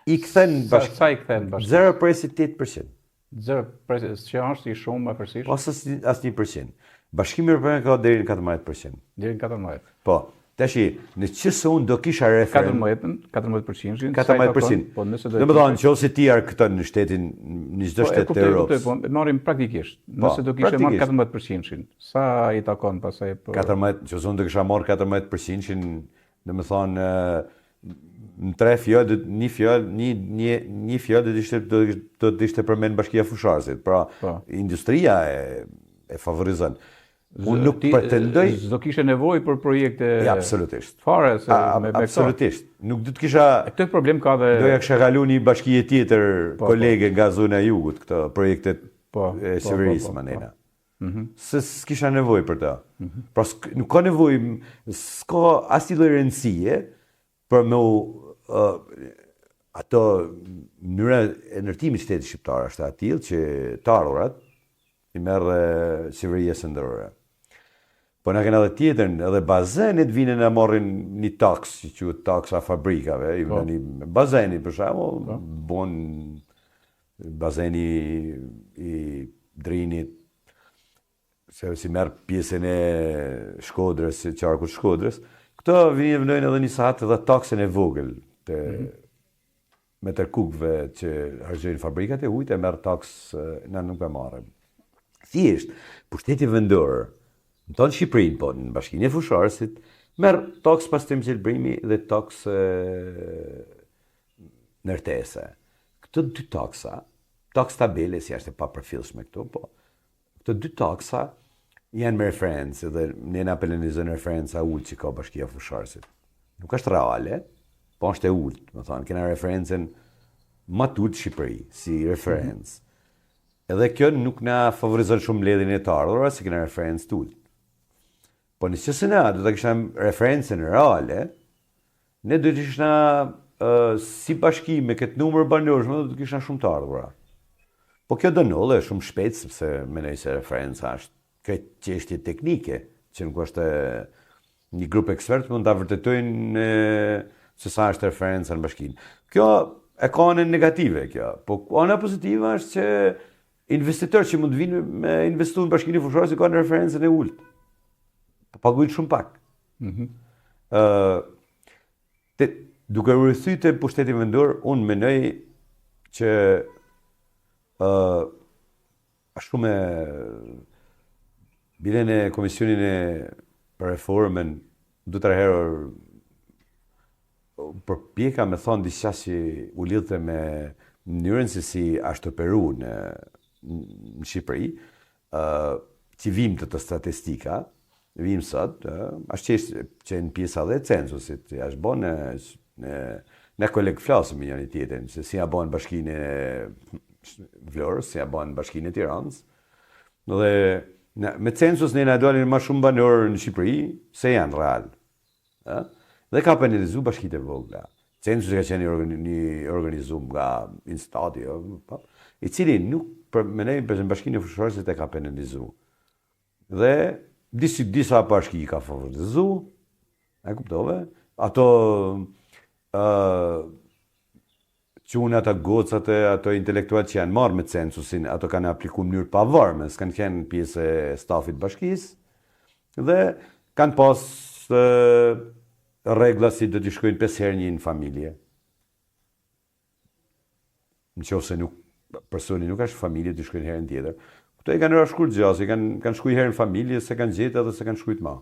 i kthen Sa i kthen bashkisë? 0.8%. 0.8%, që është i shumë afërsisht? Po as 1%. Bashkimi Evropian ka deri në 14%. Deri në 14%. Po. Tashi, në qëse unë do kisha referendum 14%. 14%. Po nëse do. Domethënë, nëse ti këtë në shtetin, në çdo shtet të Europës. Po, marrim praktikisht. Nëse do kishe marrë 14%, sa i takon pastaj? 14, nëse unë do kisha marrë 14%, domethënë në tre fjalë, një fjalë do të ishte përmend Bashkia Fusharësit. Pra, industria e favorizon. Unë nuk pretendoj. Do kishe nevojë për projekte. Absolutisht. Fare se me absolutisht. Nuk do të kisha. Këtë problem ka dhe. Doja kisha kalu një bashkie tjetër kolege nga zona e jugut këto projektet e Severisë manena. Se s'kisha nevojë për ta. Pra nuk ka nevojë, s'ka asnjë lloj rëndësie për me ato mënyra e ndërtimit të shtetit shqiptar është atill që të ardhurat i merr Severia së ndërore. Po na kanë edhe tjetër, edhe bazenet vinë na marrin një taks, që quhet taksa fabrikave, i vënë bazeni për shembull, bon bazeni i Drinit, se si merr pjesën e Shkodrës, qarkut Shkodrës. Këto vënojnë edhe një sahat edhe taksën e vogël të metër kubëve që harxojnë fabrikat e ujit e merr taksë, na nuk e marrim. Thjesht, pushteti vendor në tonë Shqipërinë, po në Bashkinë e Fusharësit, merr taksë pastrim qelbrimi dhe taksë ndërtese. Këto dy taksa, taksë tabele si është e papërfillshme këtu, po. Këto dy taksa janë me referencë dhe ne na penalizojnë referenca ulët që ka Bashkia e Fusharësit. Nuk është reale, po është e ulët, do thonë, kena referencën më të ulët Shqipëri si referencë. Edhe kjo nuk na favorizon shumë mbledhjen e të ardhurave, se kena referencë të ulët. Po nëse ne do të kishim referencën reale, ne do të ishna si bashki me këtë numër banorësh, do të kishna shumë të ardhura. Po kjo do ndodhe shumë shpejt, sepse mendoj se referenca është këtë çështje teknike, që nuk është një grup ekspert mund ta vërtetojnë se sa është referenca në bashkinë. Kjo e ka anën negative kjo, po ana pozitive është që investitorët që mund vinë me investu në Bashkinë e Fusharës kanë referencën e ulët. Paguajnë shumë pak. Duke u rikthyer te pushteti vendor, unë mendoj që ashtu me bilen e Komisionin e reformën du të herë përpjeka me thonë diçka që u lidhte me mënyrën se si është operu në Shqipëri, që vim të statistika, vim sot, është që në pjesa dhe censusit, që është bon në kolegë flasëm një një tjetën, se si ja bon Bashkinë e Vlorës, si ja bon Bashkinë e Tiranës, dhe me census ne na dalin më shumë banorë në Shqipëri, se janë real. Dhe ka penalizu bashkitë e vogla. Census ka qenë një organizum nga Instadio, i cili nuk mendoj për Bashkinë e Fusharësit e ka penalizu. Dhe disa bashki ka favorizu, e kuptove, ato çunat, gocat e ato intelektual që janë marrë me censusin, ato kanë aplikuar në mënyrë pavarme, s'kanë qenë pjesë e stafit bashkisë, dhe kanë pas rregla si do t'i shkojnë 5 herë një në familje. Nëse personi nuk është familje, t'i shkojnë herën tjetër. Këto i kanë rashkur gjasë, kanë shkuj herën familje, se kanë gjetë edhe se kanë shkujt ma.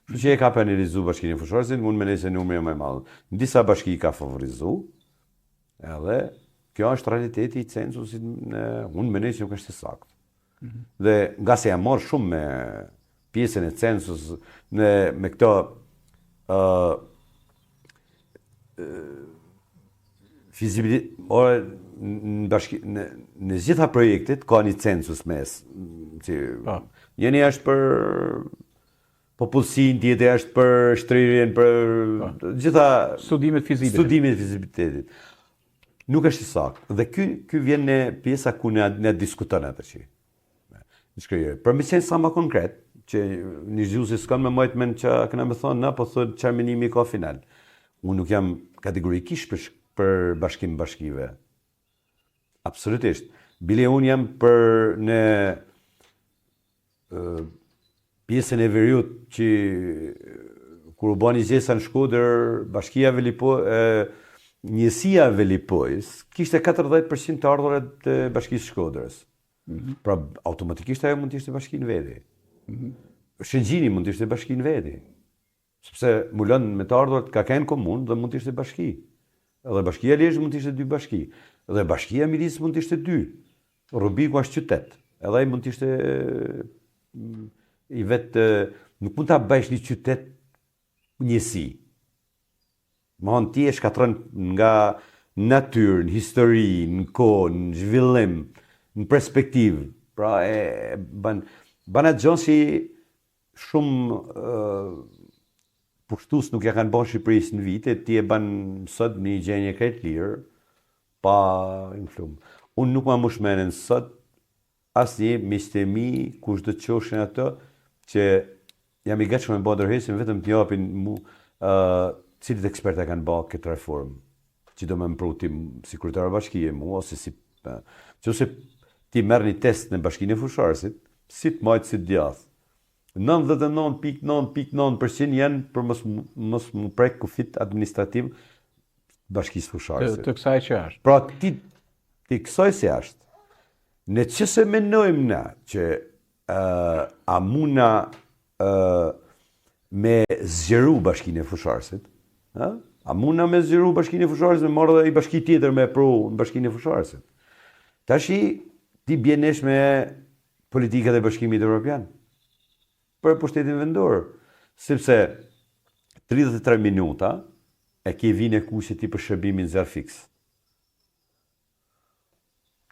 Kështu që e ka penalizu Bashkinë e Fusharësit, mund me nejse numri më i madh. Në disa bashki ka favorizu, edhe kjo është realiteti i censusit, unë me nejse nuk është i saktë. Dhe nga se jam marrë shumë me pjesën e census, me këto në gjitha projektet ka një census mes. Njëni është për popullsinë, tjetri është për shtrirjen, për gjitha Studimet fizike. studimet e fizibilitetit. Nuk është i saktë. Dhe ky vjen në pjesa ku ne diskuton atë që. Shkruaj. Për më qenë sa më konkret, që një gjuhësi s'kan me majtë men që këna me thonë, po thotë çarminimi ka final. Unë nuk jam kategorikisht për bashkim bashkive. Absolutisht. Bile unë jam për në pjesën e veriut që kur u bani gjesa në Shkodër, bashkia njësia Velipojës kishte 40% të ardhurat të bashkisë Shkodrës. Pra automatikisht ajo mund të ishte bashkinë veti. Shëngjini mund të ishte bashkinë veti. Sepse mulon me të ardhurat ka kanë komunë dhe mund të ishte bashki. Edhe bashkia Lezhë mund të ishte 2 bashki. Edhe bashkia Miris mund të ishte 2. Rubiku është qytet. Edhe ai mund të ishte i vetë, nuk mund ta bësh një qytet njësi. Mohon ti e shkatron nga natyrë, në histori, në kohë, në zhvillim, në perspektivë. Pra ban atë gjë që shumë pushtues nuk ja kanë bën Shqipërisë në vite, ti e ban sot në një gjendje krejt lirë, pa influm. Unë nuk ma mushmenen sot asnjë miqtë mi, kush do të qoshin ato, që jam i gatshëm me bë ndërhesën vetëm të japin mu cilët eksperta kanë bërë këtë reformë, që do më mpruti si kryetar bashkie mu, ose si nëse ti merr një test në bashkinë e Fusharësit, si të majtë si të djathë. 99.9% janë për mos më prek kufit administrativ bashkisë Fusharësit. Të kësaj që është. Pra ti kësaj si është. Ne që se menojmë na që a muna me zgjeru bashkinë e Fusharësit, a muna me zgjeru bashkinë e Fusharësit, me marrë dhe i bashki tjetër me pru në bashkinë e Fusharësit. Tashi ti bjenesh me politikat e Bashkimit Evropian për pushtetin vendor, sepse 33 minuta e ke vine kushtet ti për shërbimin zero fix.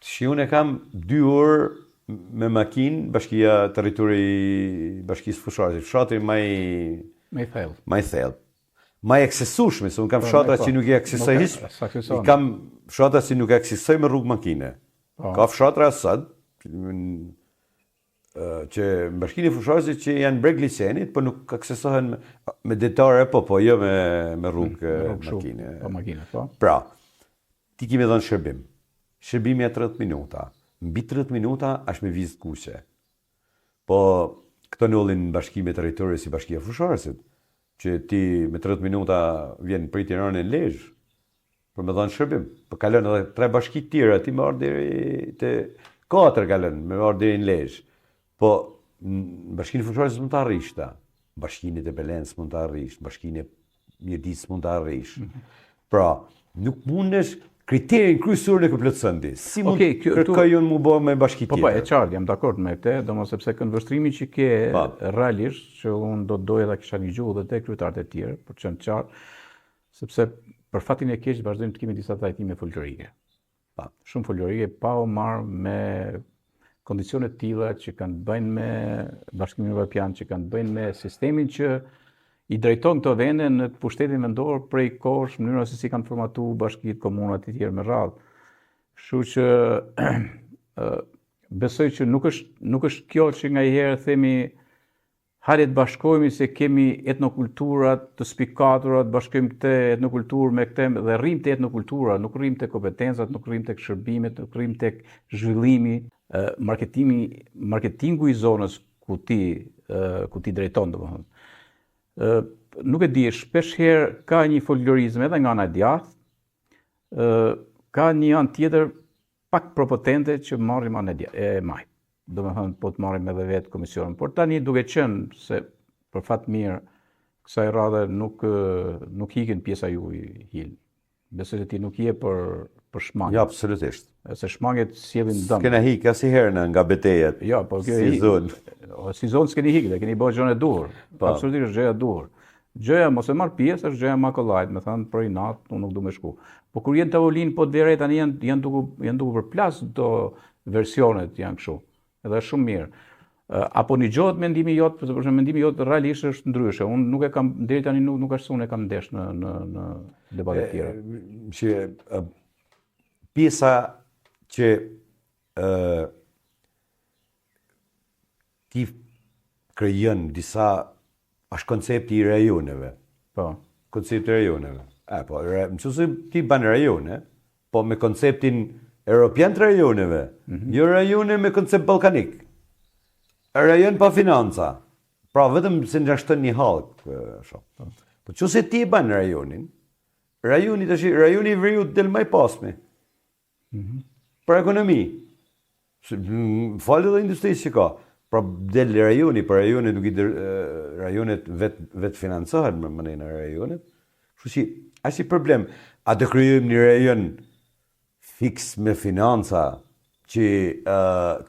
Shi unë e kam 2 orë me makinë bashkia territori bashkisë Fusharësit. Fshatri më i thellë. Më i aksesueshëm, se unë kam fshatra që nuk i aksesoj hiç. I kam fshatra që nuk i aksesoj me rrugë makine. Ka fshatra sot që në bashkinë e Fusharësit që janë breg licenit, po nuk aksesohen me detare, po jo me rrugë makine. Pra, ti kemi dhënë shërbim. Shërbimi e 30 minuta. Mbi 30 minuta është me vizit kuqe. Po, këto nëllin bashkime territori si bashkia Fusharësit, që ti me 30 minuta vjen për i Tiranën e Lezhë, për me dhënë shërbim. Po kalon edhe 3 bashki tjera, ti me orë deri të 4 kalon, me orë deri në Lezhë. Po, në bashkinë e Fusharësit mund të arrish ta. Bashkinë e Belens mund të arrish, bashkinë e Mjedis mund të arrish. Pra, nuk mundesh kriterin kryesor në plotëson ti. Si mund kërkoj unë mu bë me bashki tjetër? Po, e qartë, jam dakord me këtë, domosdoshmë sepse këndvështrimi që ke realisht, që unë do të doja ta kisha një gjuhë dhe te kryetarët e tjerë, për të qenë qartë, sepse për fatin e keq vazhdojmë të kemi disa trajtime folklorike. Shumë folklorike, pa u marrë me kondicione të tilla që kanë të bëjnë me Bashkimin Evropian, që kanë të bëjnë me sistemin që i drejton këto vende në pushtetin vendor prej kohësh, mënyra se si kanë formatu bashkitë, komunat e tjera me radhë. Kështu që besoj që nuk është kjo që nganjëherë themi hajde të bashkohemi se kemi etnokulturat të spikaturat, bashkojmë këtë etnokulturë me këtë dhe rrim te etnokultura, nuk rrim te kompetencat, nuk rrim tek shërbimet, nuk rrim tek zhvillimi, marketingu i zonës ku ti drejton, domethënë. Nuk e di, shpesh herë ka një folklorizëm edhe nga ana e djathtë, ka një anë tjetër pak propotente që marrim anë e majtë. Domethënë po të marrim edhe vetë komisionin. Por tani duke qenë se për fat mirë kësaj radhe nuk hikin pjesa juaj hil. Besoj se ti nuk je për shmangje. Ja, absolutisht. Se shmangjet sjellin dëm. S'kena hik asnjëherë nga betejat. Ja, po kjo si zonë. Si zonë s'keni hik, dhe keni bërë gjën e duhur. Absolutisht gjëja e duhur. Gjëja mos e marr pjesë është gjëja më kollajt, më thënë për inat, unë nuk du me shku. Po kur jenë tavolinë, po deri tani janë duke përplas do versionet janë kështu. Edhe shumë mirë. Apo një mendimi jot, për shembull mendimi jot realisht është ndryshe. Unë nuk e kam deri tani nuk është se unë e kam ndesh në debate të tjera. Që pjesa që ti krijon disa është koncepti i rajoneve. Po. Koncepti i rajoneve. Po, nëse ti ban rajone, po me konceptin europian të rajoneve, jo rajone me koncept ballkanik. Rajon pa financa. Pra vetëm se ngjashton një hallk, shoh. Po nëse ti e ban rajonin, rajoni i veriut del më i pasmi. Për ekonomi. Falë dhe industrisë që ka. Pra del rajoni, për rajonet nuk i rajonet vet financohen me mënyrë rajonet. Kështu që as i problem, a do krijojmë një rajon fiks me financa që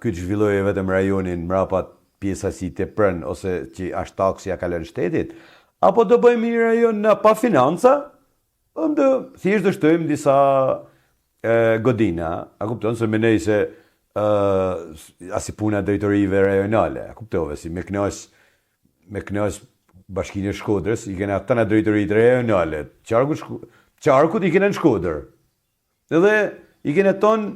ky të zhvillojë vetëm rajonin mbrapa pjesa si të prën ose që është taksi ja kalon shtetit, apo do bëjmë një rajon pa financa, do thjesht do shtojmë disa godina, a kupton se mendoj se as i puna drejtorive rajonale, a kuptove si me kënaq Bashkinë e Shkodrës, i kena tëna drejtoritë rajonale, qarkut i kena në Shkodër. Edhe i kena tonë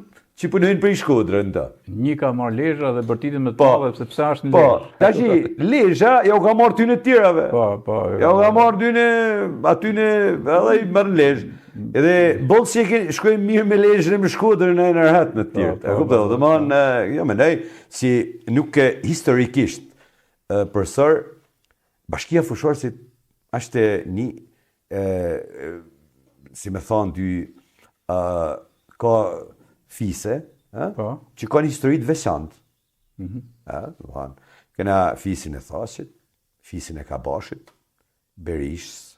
që punojnë për i Shkodrën ta. Një ka marrë Lezhë dhe bërtitin me të tave, sepse është në Lezhë. Po, tashi, Lezhë, ja u ka marrë tyne të tjerave. Po. Ja u ka marrë tyne, atyne, edhe i marrë në Lezhë. Edhe, bolë si shkojmë mirë me Lezhën e me Shkodrën e në rëhat në të tjerë. E kuptoj, dhe manë, jo mendoj, si nuk historikisht, përsër, Bashkia Fushorësit është një, si me thonë ty, ka fise, që ka një histori të veçantë. Kena fisin e Thashit, fisin e Kabashit, Berishës,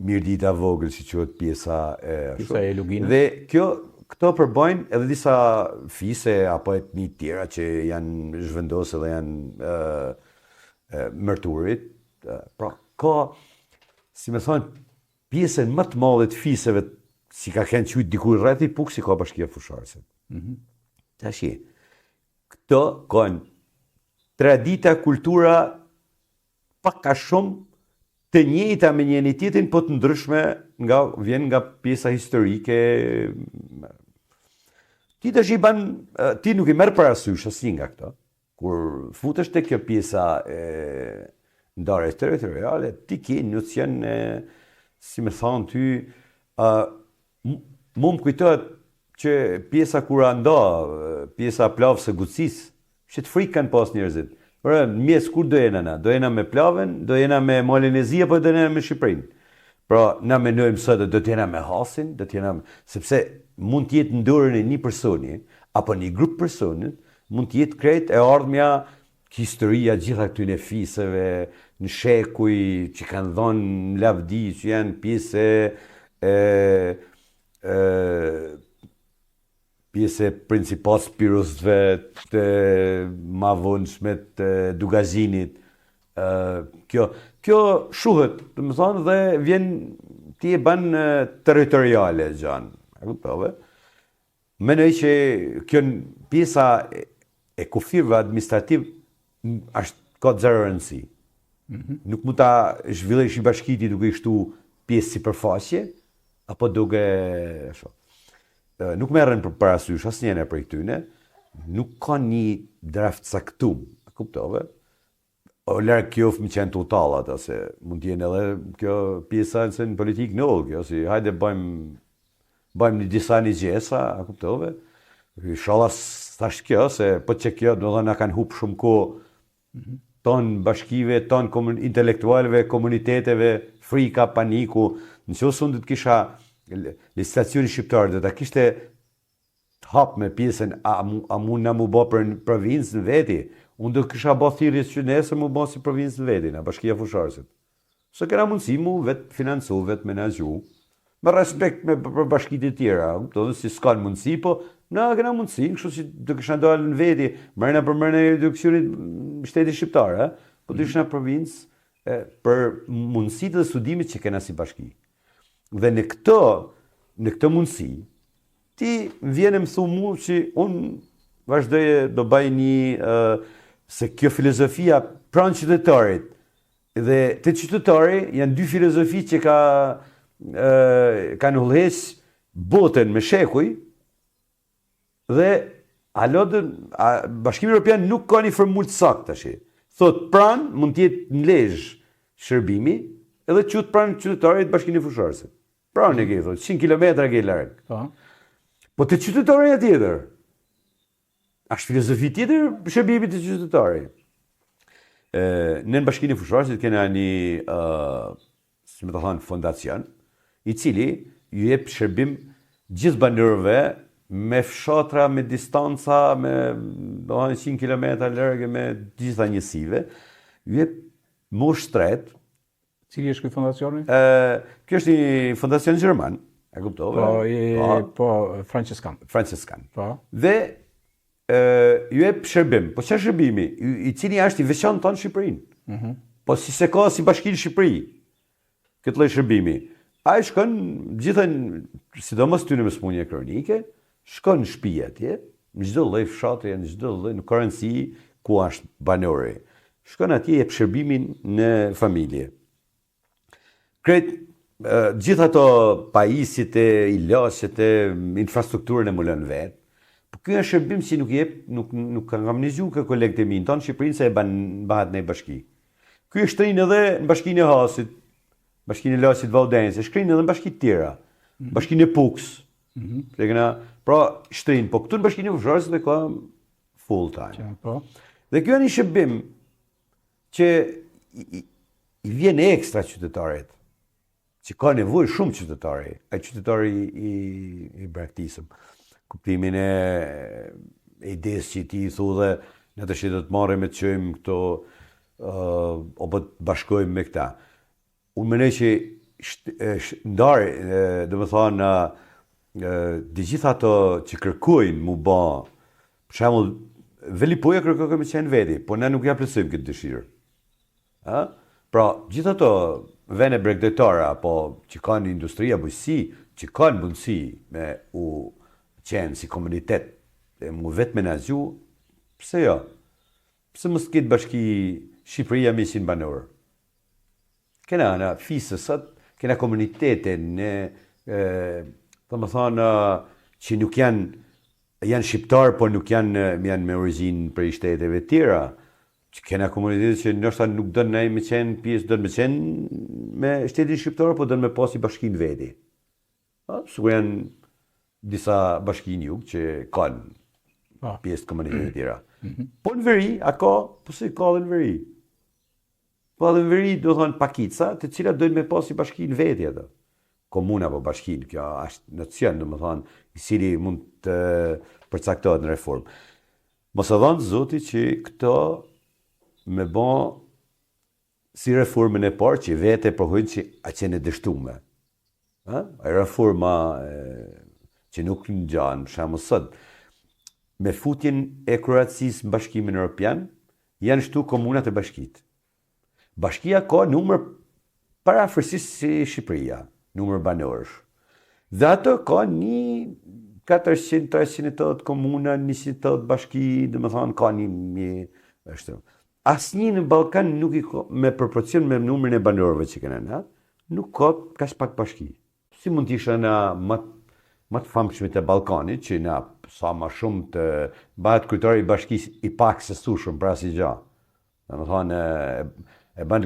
Mirdita vogël, si quhet pjesa e Luginës. Dhe këto përbojnë edhe disa fise apo etni tjera që janë zhvendosë dhe janë mërturit. Pra, ka, si me thonë, pjesën më të madhe të fiseve si ka kënë qujtë dikur rreth i puk, si ka Bashkia Fushorësit. Tashi, këto kanë tradita, kultura, pak ka shumë të njëjta me njëri tjetrin, po të ndryshme vjen nga pjesa historike. Ti nuk i merr parasysh asnjë nga këto. Kur futesh te kjo pjesa e ndarjes territoriale, ti ke nocion si më thon ty, mu më kujtohet që pjesa kur nda, pjesa plavës së Gucis, që të frikë kanë pas njerëzit. Por mjes kur do jena na? Do jena me plavën, do jena me Malinezi apo do jena me Shqipërinë? Pra, na mendojmë sot do të jena me Hasin, do të jena sepse mund të jetë në dorën e një personi apo një grup personit, mund të jetë krejt e ardhmja historia gjitha këtyre fiseve në shekuj që kanë dhënë në lavdi, që janë pjesë principas Pirosëve të ma vonshme të Dugazinit. Kjo shuhet, të më thonë, dhe vjen ti e ban territoriale gjanë. Menoj që kjo pjesa e kufirëve administrativ ka të zero rëndësi. Nuk mund ta zhvillojsh i bashkiti duke i shtu pjesë sipërfaqe, apo duke nuk merren për parasysh asnjëherë për këtyne, nuk ka një draft saktum, kuptove? O larg kjo fëmi qenë total ata, se mund t'jenë edhe kjo pjesa se në politikë në kjo, si hajde bëjmë një disa një gjesa, kuptove? Inshallah thash kjo, se po që kjo, do dhe na kanë hup shumë ko tonë bashkive, tonë intelektualve, komuniteteve, frika, paniku, në që unë të kisha licitacioni shqiptarë, dhe ta kishte të hap me pjesën, a mund na mu bo për provincë në veti, unë do kisha bo thirrjes që nesër mu bo si provincë në veti, na Bashkia Fushorësit. Se kena mundësi mu vetë financu, vetë menazhu, me respekt me për bashkit e tjera, si s'kan mundësi, po na kena mundësi, kështu si do kisha dalë në veti, mërëna për mërëna e reduksionit shteti shqiptar, po do ishna provincë për mundësit dhe studimit që kena si bashki. Dhe në këto mundësi, ti vjenë më thu mu që unë vazhdoje do bëj se kjo filozofia pranë qytetarit dhe të qytetari janë dy filozofi që kanë udhëheq botën me shekuj dhe Bashkimi Evropian nuk ka një formull të saktë tash. Thot pranë mund të jetë në lezhë shërbimi edhe qut pranë qytetarit Bashkinë e Fusharësit. Pranë e ke thot 100 kilometra ke larg. Po të qytetarit tjetër. Është filozofi tjetër shërbimi të qytetarit. Në Bashkinë e Fusharësit kena një si më të thonë fondacion i cili ju jep shërbim gjithë banorëve me fshatra, me distanca, me 100 km largë, me gjitha njësive, ju jep moshë tret. Cili është ky fondacioni? Kjo është një fondacion gjerman, e kuptove? Po, franceskan. Franceskan. Po. Dhe ju jep shërbim. Po çfarë shërbimi? I cili është i veçantë tonë Shqipërinë. Po si se ka si Bashkinë Shqipëri, këtë lloj shërbimi. Ai shkon gjithën, sidomos ty në smundje kronike, shkon në shtëpi atje, në çdo lloj fshatri, në çdo lloj në rëndësi ku është banori. Shkon atje jep shërbimin në familje. Gjithë ato pajisit e ilaçet e infrastrukturën e mulën vetë. Po ky është shërbim që nuk kam amnizuar kë kolegët e mi tonë në Shqipërinë se e bëhet në bashki. Ky është shtrinë edhe në Bashkinë e Hasit, Bashkinë e Laçit Valldense, shkrinë edhe në bashki të tjera. Bashkinë e Puks. Pra shtrinë, po këtu në Bashkinë e Fusharësit ka full time. Dhe kjo është një shërbim që i vjen ekstra qytetarit, që ka nevojë shumë qytetari, ai qytetari i braktisëm. Kuptimin e idesë që ti thu dhe në të do të marrim të çojmë këto apo të bashkojmë me këta. Unë mendoj që ndarë, domethënë të gjitha ato që kërkojnë mu bë, për shembull, Velipoja kërkoi me qenë veti, po ne nuk ja plotësojmë këtë dëshirë. Pra, gjitha ato vende bregdetare apo që kanë industria bujqësi, që kanë mundësi me u qenë si komunitet e mu vetë menaxhu, pse jo? Pse mos ketë bashki Shqipëria me 100 banor? Kena në fisë sot, kena komunitete domethënë që nuk janë shqiptar, por nuk janë me orizinë prej shteteve të tjera. Që kena komunitete që ndoshta nuk do ne me qenë pjesë, do me qenë me shtetin shqiptar, por do me pasi bashkinë veti. Sigurisht janë disa bashkinë jug që kanë pjesë të komunitete të tjera. Po në veri, po si ka dhe në veri. Po edhe në veri do thonë pakica, të cilat dojnë me pasi bashkinë veti ato. Komuna apo bashkinë, kjo është nocion, domethënë, i cili mund të përcaktohet në reformë. Mos e dhonë zoti që këto me bë si reformën e parë që vete përhojnë që a qenë e dështume. Reforma që nuk në gjanë, shamë sot, me futjen e kroatësisë në Bashkimin Evropian, janë shtu komunat e bashkit. Bashkia ka numër para afërsisë si Shqipëria, numër banorësh. Dhe ato ka një 400-380 komuna, 180 bashki, domethënë ka një është. Asnjë në Ballkan nuk i ka me proporcion me numrin e banorëve që kanë na, nuk ka kaq pak bashki. Si mund të ishte na më të famshme të Ballkanit që na sa më shumë të bëhet kryetari i bashkisë i pak se sushëm pra si gjë. Domethënë e bën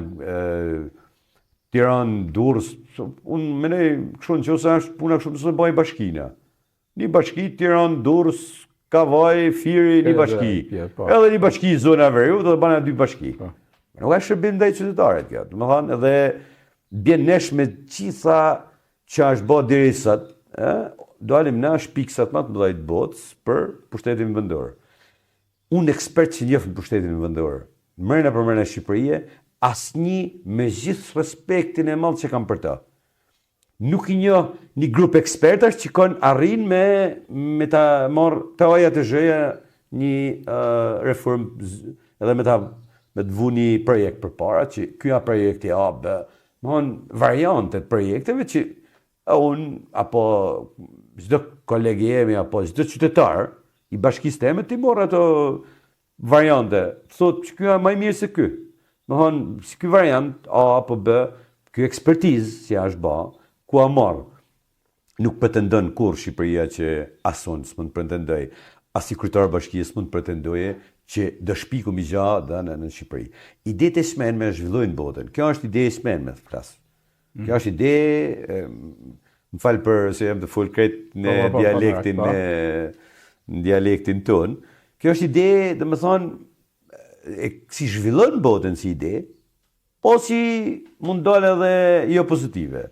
Tiranë, Durrës, unë mendoj kështu nëse është puna kështu se bëj bashkina. Një bashki Tiranë, Durrës, Kavaj, Firi, një bashki. Edhe një bashki zona veriut do të bëna 2 bashki. Nuk ka shërbim ndaj qytetarit kjo. Domethënë edhe bjen nesh me gjitha që është bërë deri sot, dalim na shpiksat më të mëdha të botës për pushtetin vendor. Unë ekspert që njeh pushtetin vendor. Mërna për mërna Shqipërie, asnjë me gjithë respektin e madh që kam për të. Nuk i njoh një grup ekspertash që kanë arrin me ta marr toja të zhëja një reformë edhe me të vu një projekt përpara që ky a projekti mohon variante të projekteve që unë apo çdo koleg jemi apo çdo qytetar i bashkisë teme, ti morë ato variante. Thot që ky është më i mirë se ky. Do thonë, si ky variant A apo B, ky ekspertizë si është bë, ku a marr. Nuk pretendon kur Shqipëria që asun s'mund pretendoj, as i kryetar bashkisë s'mund pretendoje që do shpiku mi gjatë në Shqipëri. Idetë e shmenme zhvillojnë botën. Kjo është ide e shmenme, flas. Kjo është ide, më falë për se jam të full krejt në dialektin ton. Kjo është ide, dhe më thonë, si zhvillojnë botën si ide, po si mund dole edhe jo pozitive.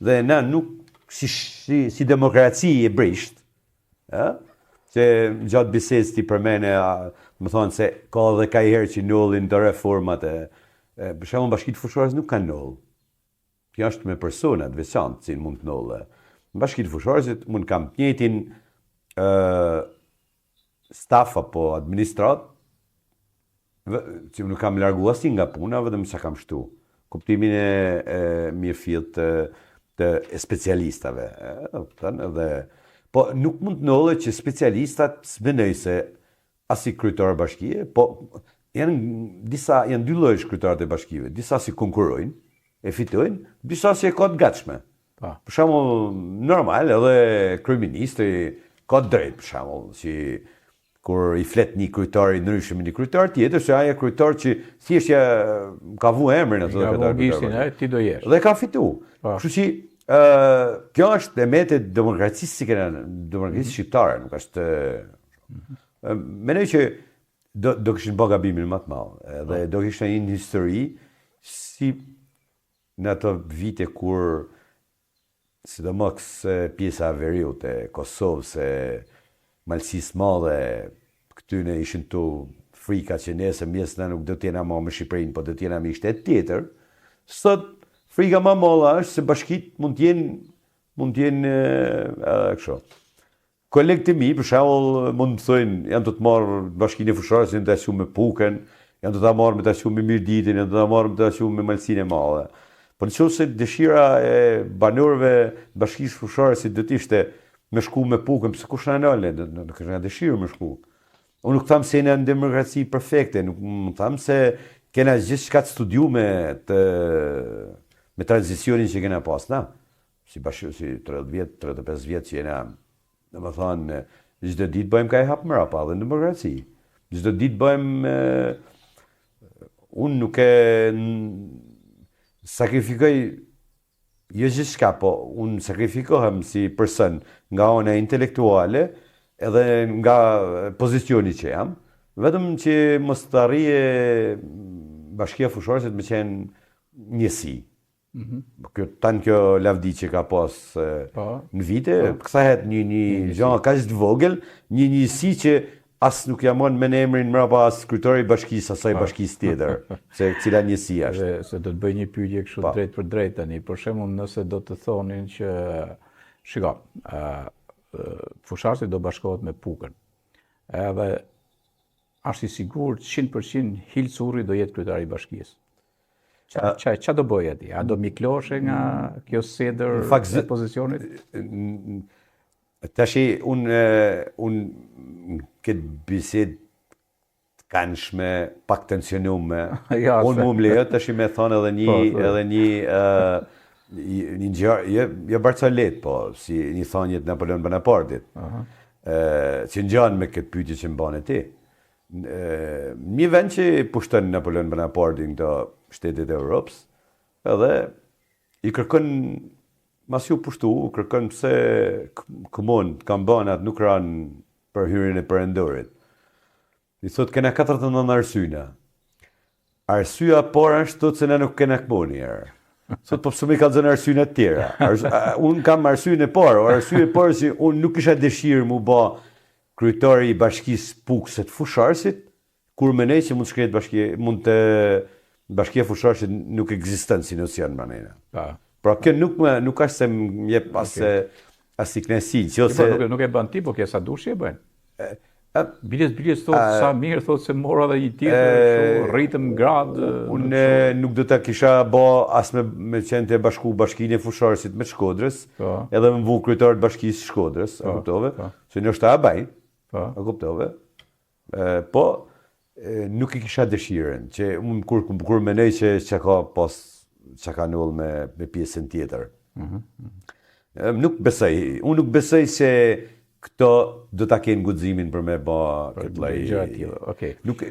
Dhe na nuk si demokraci e brisht, që gjatë bisedës ti përmene, më thonë se ka dhe ka i herë që nëllin të reformat për shembull bashkitë fushore nuk kanë nëll. Kjo është me personat veçantë që mund të nëllë. Në bashkitë fushore mund kam të njëjtin staf apo administrat, që nuk kam largu asnjë nga puna, vetëm sa kam shtu. Kuptimin e mirëfillt të specialistave. Po nuk mund të nëllë që specialistat s'bënej se as i kryetar bashkie, po janë dy lloje kryetarët e bashkive, disa si konkurrojnë, e fitojnë, disa si e ka të gatshme. Për shembull, normal edhe kryeministri ka drejt, për shembull, si kur i flet një kryetar i ndryshëm me një kryetar tjetër, se ai është kryetar që thjesht ka vu emrin atë kryetar. Ti do jesh. Dhe ka fitu. Kështu që kjo është emet e demokracisë demokracisë shqiptare, nuk është mendoj që do kishin bë gabimin më të madh, dhe do kishte një histori si në ato vite kur sidomos pjesa e veriut e Kosovës e malësisë madhe këtyne ishin tu frika që nesër mjesna nuk do t'jena më me Shqipërinë, po do t'jena me shtet tjetër. Sot frika më molla është se bashkitë mund t'jenë kështu. Kolegët e mi, për shembull, mund të thojnë, janë të marrë bashkinë e fushorës, janë të ashu me Pukën, janë të ta marrë me të ashu me Mirditin, janë të ta marrë me të ashu me Malsinë e Madhe. Por nëse dëshira e banorëve bashkisë fushorës do të ishte me shku me Pukën, pse kush na nale, nuk kanë dëshirë me shku. Unë nuk tham se në demokraci perfekte, nuk tham se kena gjithçka të studiuar me tranzicionin që kena pas na. Si 30 vjet, 35 vjet që jena, domethënë, çdo ditë bëjmë ka e hap mrapa dhe në demokraci. Çdo ditë bëjmë unë nuk e sakrifikoj jo gjithçka, po unë sakrifikohem si person nga ona intelektuale edhe nga pozicioni që jam, vetëm që mos të arrije bashkia fushore se të më qenë njësi. Kjo lavdi që ka pas në vite, këthahet një gjanë kaq të vogël, një njësi që as nuk jamon me në emrin mrapa as kryetari bashkisë asaj bashkisë tjetër, se cila njësi është. Se do të bëj një pyetje kështu drejt për drejt tani, për shembull nëse do të thonin që shiko, fusharësi do bashkohet me Pukën. Edhe është i sigurt 100% Hil Curri do jetë kryetari i bashkisë. Qa do bëjë ati? A do mikloshe nga kjo sedër e pozicionit? Tashi, unë këtë bised të kanshme, pak tensionume, unë më lejo tashi me thonë edhe një gjë, jo barcolet, po, si një thonjët Napoleon Bonapartit, që në gjanë me këtë pyetje që më bane ti. Një vend që pushton Napoleon Bonaparte në këto shtetet e Europës, edhe i kërkon mas ju pushtu, kërkon pse këmon, kambanat nuk ranë për hyrjen e perendorit. I thot, kena 49 arsyna. Arsyeja por është thot se ne nuk kena këmoni erë. Thot, po pëse me ka zënë arsyna të tjera. Unë kam arsyën e parë, arsye e parë si unë nuk isha dëshirë mu ba kryetari i bashkisë Pukës të fusharësit, kur menej që mund të shkret bashkia fusharësit nuk ekziston si nocion manena. Pra kjo nuk është se më jep as i knesi. Nuk e bën ti, po kja sa dushi e bëjnë. Biles thot sa mirë, thot se mora dhe një tjetër, rritëm gradë. Unë nuk do të kisha ba as me qenë të bashku bashkinë e fusharësit me Shkodrës, edhe më vu kryetarët bashkisë Shkodrës, se në është ta bajnë. E kuptove? Po, nuk i kisha dëshiren, që unë kur menoj që ka null me pjesën tjetër. Unë nuk besoj se këto do ta kenë guximin për me bë këtë lloj.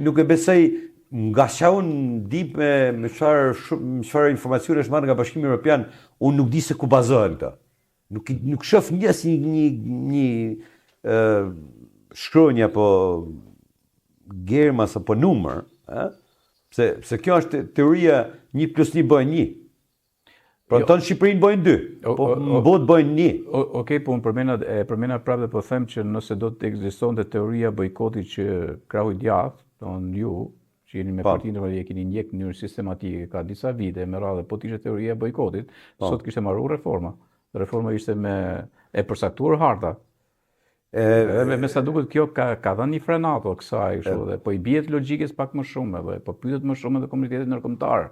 Nuk e besoj nga çka unë di me çfarë informacione është marrë nga Bashkimi Evropian, unë nuk di se ku bazohen këto. Nuk shoh një shkronjë apo germas apo numër, se kjo është teoria 1+1 bën 1. Pra tonë Shqipërinë bojnë 2, po në botë bojnë 1. Okej, po unë përmena prapë dhe po them që nëse do të ekzistonte teoria bojkotit që krahu i djathtë, thonë ju, që jeni me partinë e keni ndjek në mënyrë sistematike ka disa vite me radhë, po t'ishte teoria e bojkotit, sot kishte marrë reforma. Reforma ishte e përsaktuar harta. Me sa duket kjo ka dhënë një frenato kësaj kështu dhe po i bie logjikës pak më shumë dhe po pyetet më shumë edhe komunitetet ndërkombëtar.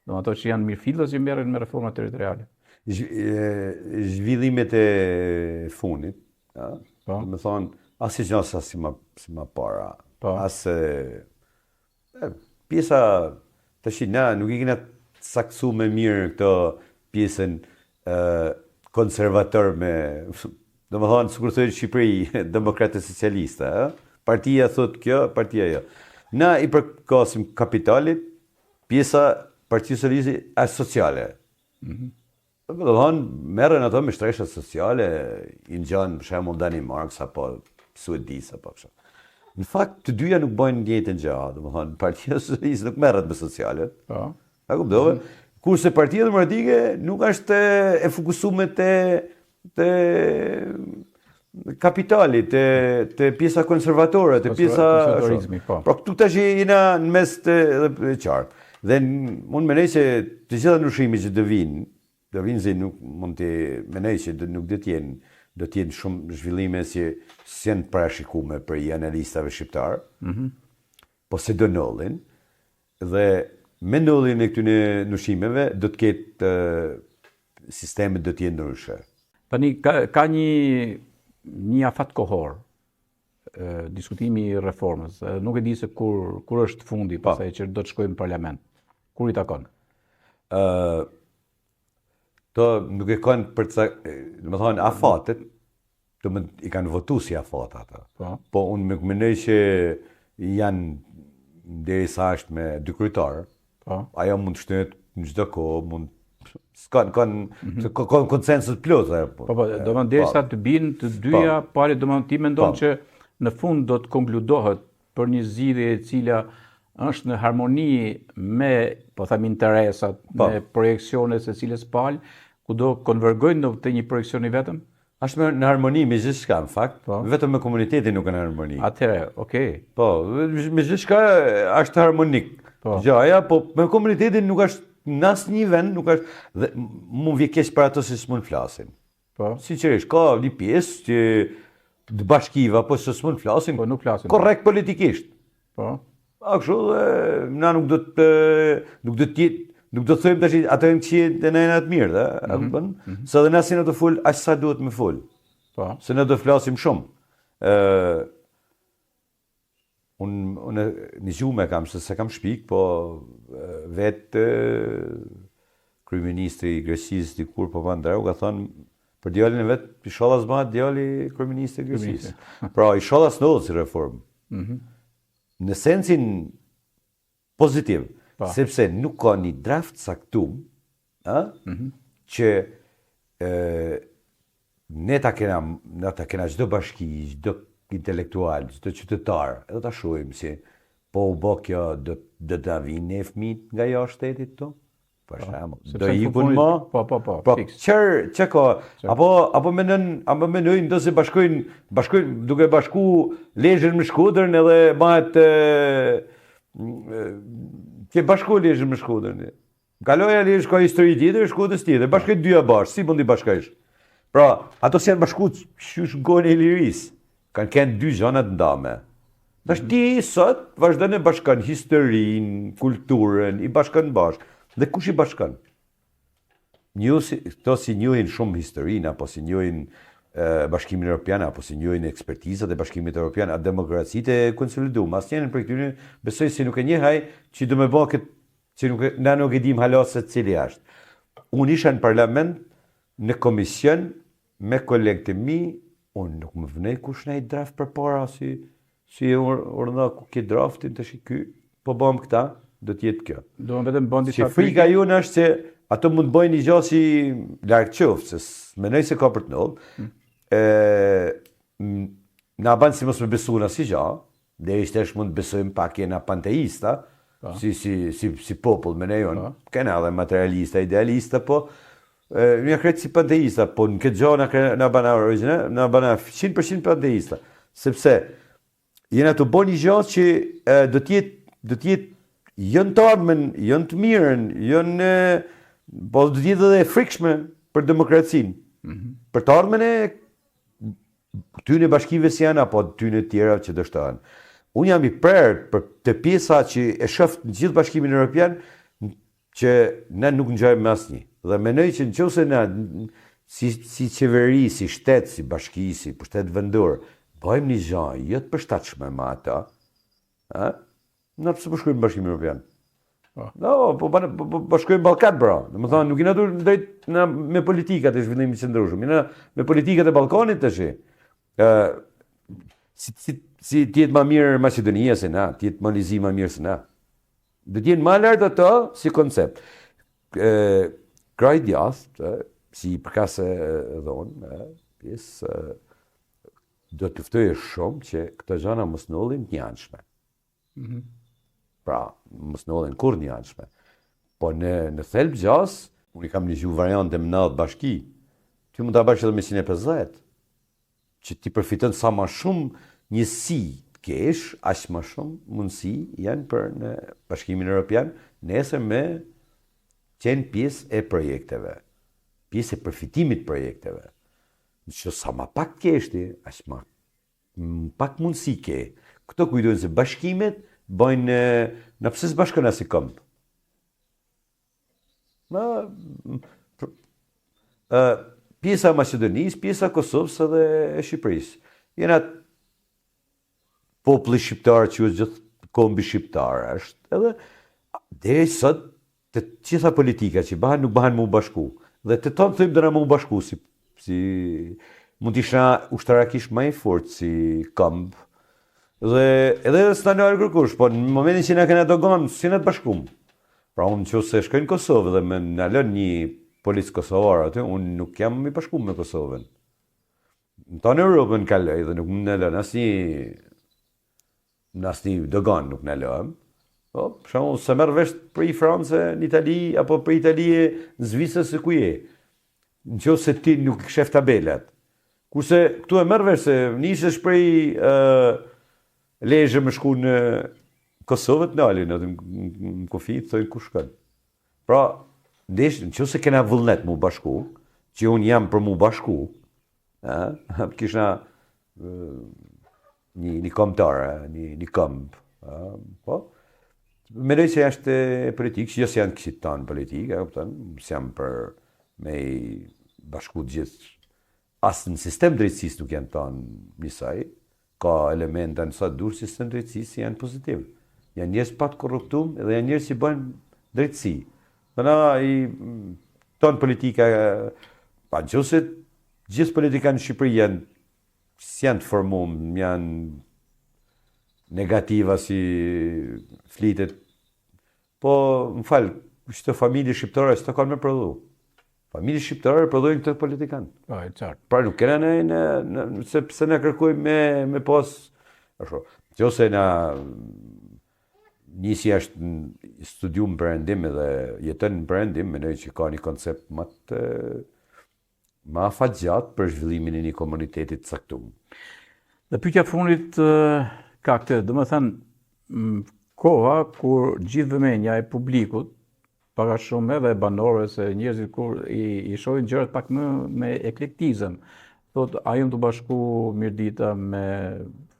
Do ato që janë mirëfillës që merren me reforma territoriale. Zhvillimet e fundit, do të thonë, asnjë gjë si më para. As pjesa tash nuk i kena saktuar më mirë këtë pjesën konservator me, domethënë, sikur thotë Shqipëri demokrate socialiste, partia thot kjo, partia jo. Na i përkasim kapitalit, pjesa Partia Socialiste është sociale. Domethënë, merren ato me shtresha sociale, i ngjan për shembull Danimark apo Suedis apo kështu. Në fakt, të dyja nuk bëjnë njëjtën gjë, domethënë, Partia Socialiste nuk merret me sociale. Po. A kuptove? Kurse Partia Demokratike nuk është e fokusuar te kapitali, te pjesa konservatore, te pjesa Po këtu tash jena në mes të qartë. Dhe unë menoj se të gjitha ndryshime që do vinë se nuk mund të menoj se nuk do të jenë shumë zhvillime që janë parashikuar për i analistave shqiptar, po se do ndodhin dhe me ndodhjen e këtyre ndryshimeve do të ketë sistemet do të jenë ndryshe. Tani ka një afat kohor diskutimi i reformës. Nuk e di se kur është fundi pastaj që do të shkojmë në parlament. Kur i takon? To nuk e kanë domethënë afatet, i kanë votuar si afat ata. Po unë më mendoj që janë derisa është me 2 kryetar. Ajo mund të shtohet në çdo kohë, kanë konsensus plot. Po, domethënë derisa të binë të dyja, pari domethënë ti mendon që në fund do të konkludohet për një zgjidhje e cila është në harmoni me, po them, interesat, me projekcionet se cilës palë, ku do konvergojnë të një projekcion i vetëm? Është në harmoni me gjithçka, në fakt, vetëm me komunitetin nuk në harmoni. Atëherë, okay. Po, me gjithçka është harmonik. Gjaja, po me komunitetin nuk është në asnjë vend, nuk është dhe mund vje keq për ato se s'mund flasin. Po. Sinqerisht, ka një pjesë që të bashkiva, po se s'mund flasin. Po nuk flasin. Korrekt politikisht. Po. Kështu na nuk do të thojmë tash ato që në janë të mirë, a kupton? Se edhe na sinë të ful aq sa duhet më ful. Po. Se ne do flasim shumë. Unë një gjumë kam se kam shpik, po vetë kryeministri i Greqisë dikur po Papandreou ka thënë për djalin e vet, inshallah zbahet djali kryeministri i Greqisë. Pra inshallah s'ndodhet si reformë. Në sensin pozitiv, sepse nuk ka një draft saktum, që ne ta kena çdo bashki, çdo intelektual, çdo qytetar, edhe ta shohim si po u bë kjo do të vinë fëmijët nga jashtë shtetit këtu. Për shembull, do ikun më? Po. Ç'ka? Apo mendojnë ndosë bashkojnë duke bashku Lezhën me Shkodrën edhe bëhet që bashku Lezhën me Shkodrën. Kaloja Lezhë ka histori tjetër, Shkodrës tjetër, bashkojnë dyja bashkë, si mund i bashkosh? Pra, ato si janë bashku qysh gojnë e lirisë, kanë kënë 2 gjëra të ndame. Tash ti sot vazhdon e bashkon historinë, kulturën, i bashkon bashkë. Dhe kush i bashkon? Këto si njohin shumë historinë, apo si njohin Bashkimin Evropian, apo si njojnë ekspertizat e Bashkimit Evropian, a demokracitë e konsoliduar. As njerën për këtyre besoj se nuk e njehaj që do me bë këtë, që na nuk e dim hala se cili është. Unë isha në parlament, në komision, me kolegë të mi, unë nuk më vënej kush në i draft për para, si e urna ku ki draftin të shiky, po bëm këta, do t'jetë kjo. Do më vetëm bën disa Si frika jonë është se ato mund të bëjnë një gjë si larg qoftë, se mendoj se ka për të ndodhur. Na banë si mos me besu në si gjë, dhe ishte është mund të besojmë pak jena panteista, si popull me ne jonë, kena edhe materialista, idealista, po një kretë si panteista, po në këtë gjë na bana original, na bana 100% panteista, sepse jena të bëjnë një gjë që do t'jetë jënë të ardhmen, jënë të mirën, po do t'jetë edhe frikshme për demokracinë. Për të ardhmen e tyne bashkive si janë, apo tyne tjera që dështohen. Unë jam i prerë për të pjesa që e shëftë në gjithë Bashkimin Evropian që ne nuk ngjajmë me asnjë. Dhe mendoj që nëse na si qeveri, si shtet, si bashki, si pushtet vendor, bëjmë një gjë jo të përshtatshme me ata, na pse po shkojmë në Bashkimin Evropian? No, po shkojmë Ballkan, bro. Domethënë nuk jena drejt me politikat e zhvillimit të qëndrueshëm. Jena me politikat e Ballkanit tash. Si t'jetë më mirë Maqedonia se na, t'jetë Malizia më mirë se na. Do t'jenë më lart ato si koncept. Kraj djathtë, si përkasë dhonë, pjesë do të ftoj shumë që këto gjëra mos ndodhin të njëanshme. Pra, mos ndodhin kur të njëanshme. Po në thelb gjas, unë kam një gjuhë variante më natë bashki, ti mund ta bësh edhe me 150. Që ti përfiton sa më shumë njësi të kesh, aq më shumë mundësi janë për në Bashkimin Evropian, nesër me qenë pjesë e projekteve, pjesë e përfitimit projekteve. Që sa më pak kesh ti, aq më pak mundësi ke. Këto kujtojnë se bashkimet bëjnë në pse s'bashkon as i këmbë. Pjesa e Maqedonisë, pjesa e Kosovës edhe e Shqipërisë. Jena populli shqiptar që është gjithë kombi shqiptar është. Edhe deri sot të gjitha politika që bëhen nuk bëhen më u bashku. Dhe të tonë thëjmë dhe në më u bashku si mund t'ishna ushtarakisht më i fortë si këmbë. Dhe edhe s'na në kërkush, po në momentin që na kena dogon, si na të bashkum. Pra unë që se shkoj në Kosovë dhe me në lën një policë kosovar aty, unë nuk jam i bashkum me Kosovën. Në tonë Europën kaloj dhe nuk më në lën asni dogon nuk në lën. Po, shumë se merr vesh për i Francë, në Itali, apo për Itali në Zvicër se ku je. Nëse ti nuk shef tabelat. Kurse këtu e merr vesh se nisesh prej lejë më shku në Kosovë të nalin, në kufi të thojnë ku shkën. Pra, nëse kena vullnet mu bashku, që unë jam për mu bashku, kishna një kombëtare, një këmbë. Po, mendoj se është politikë, që jo se janë kësit tanë politikë, se janë për me bashku të gjithë. Asë në sistem drejtësisë nuk janë tanë njësaj, ka elementa në sa dur sistem drejtësisë janë pozitiv. Janë njerëz pa të korruptum dhe janë njerëz që bëjnë drejtësi. Në tonë politika, pa nëse gjithë politikanë në Shqipëri janë të formum, janë negativa si flitet. Po, më falë, çdo familje shqiptare s'to kanë me prodhu. Familje shqiptare prodhojnë këtë politikanë. Po, e qartë. Pra nuk kena sepse na kërkojmë me pas ashtu. Nëse na nisi është studium perëndim dhe jeton në perëndim, mendoj që ka një koncept më afatgjat për zhvillimin e një komuniteti të caktuar. Dhe pyetja fundit ka këtë, domethënë koha kur gjithë vëmendja e publikut, paka shumë edhe banorëve se njerëzit kur i shohin gjërat pak më me eklektizëm. Thotë, a jam të bashku Mirdita me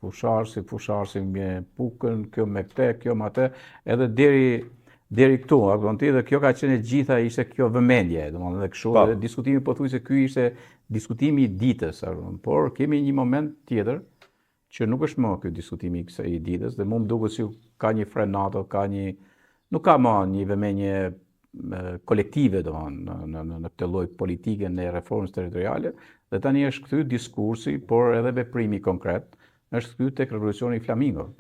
fusharsi me Pukën, kjo me këtë, kjo me atë, edhe deri deri këtu, dhe kjo ka qenë gjitha ishte kjo vëmendje, domethënë dhe kështu, dhe diskutimi pothuajse ky ishte diskutimi i ditës, por kemi një moment tjetër që nuk është më ky diskutimi i ditës, dhe mu më duket si ka një frenato, nuk ka më një vëmendje kolektive në këtë lloj politike në reformës territoriale, dhe tani është kthy diskursi, por edhe veprimi konkret, është kthy tek revolucioni flamingo.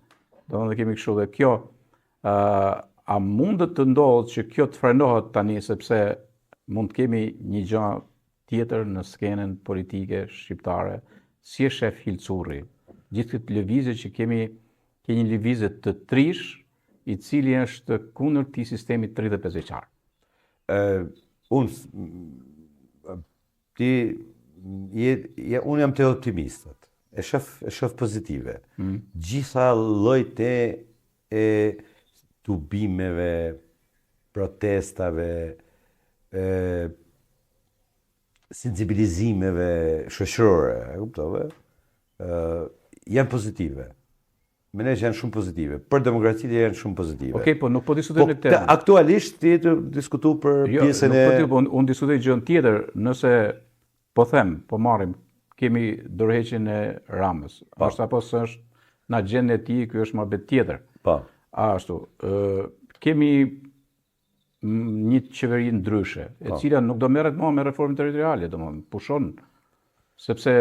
Domethënë kemi kështu dhe kjo a mundet të ndodhë që kjo të frenohet tani sepse mund të kemi një gjë tjetër në skenën politike shqiptare, si e shef Hilcurri, gjithë këtë lëvizje që kemi një lëvizje të trish, i cili është kundër këtij sistemi 35 vjeçar. Unë jam të optimistët, e shoh pozitive. Gjitha llojt e tubimeve, protestave, sensibilizimeve shoqërore, e kuptove? Janë pozitive. Menej janë shumë pozitive. Për demokracitë janë shumë pozitive. Okej, po nuk po diskutojmë këtë temë. Aktualisht ti të diskutu për pjesën e... Unë diskutoj gjën tjetër, nëse po marrim, kemi dorëheqjen e Ramës. Është apo s'është në agjendën e tij, ky është mohabet tjetër. Po. Ashtu, kemi një qeveri ndryshe, e cila nuk do merret më me reformën territoriale, domethënë pushon, sepse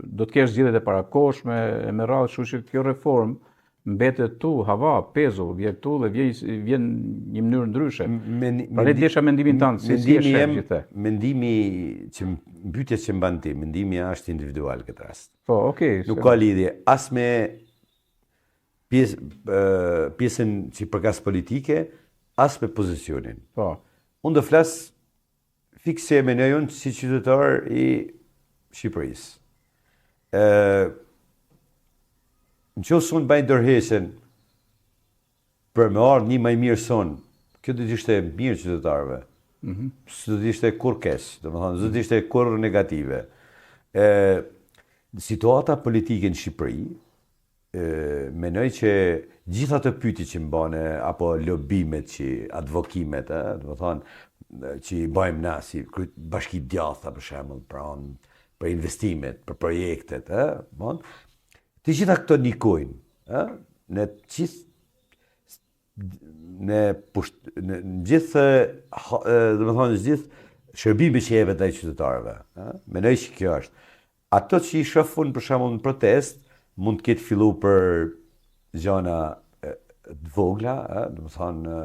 do të kesh zgjedhjet e parakohshme e me radhë, kështu që kjo reformë mbetet tu, hava, pezu, vjen tu dhe vjen një mënyrë ndryshe. Prandaj desha mendimin tënd, si e sheh gjithë. Mendimi që mbytjes që mban ti, mendimi është individual këtë rast. Po, okay. Nuk ka lidhje as me pjesën që përkas politike, as me pozicionin. Po. Unë do flas fikse me unë si qytetar i Shqipërisë. Në qoftë se unë bëj dorëheqjen për me ardhur një më i mirë son, kjo do të ishte mirë qytetarëve. S'do të ishte kur keq, domethënë s'do të ishte kur negative. Situata politike në Shqipëri, mendoj që gjitha të pyetjet që mbane apo lobimet që advokimet, domethënë që i bëjmë na si bashki djatha për shembull, për investimet, për projektet, të gjitha këto nikojnë, në gjithë, domethënë gjithë shërbime që jeve ndaj qytetarëve. Mendoj që kjo është. Ato që i shohun për shembull në protest, mund të ketë fillu për gjëna të vogla, domethënë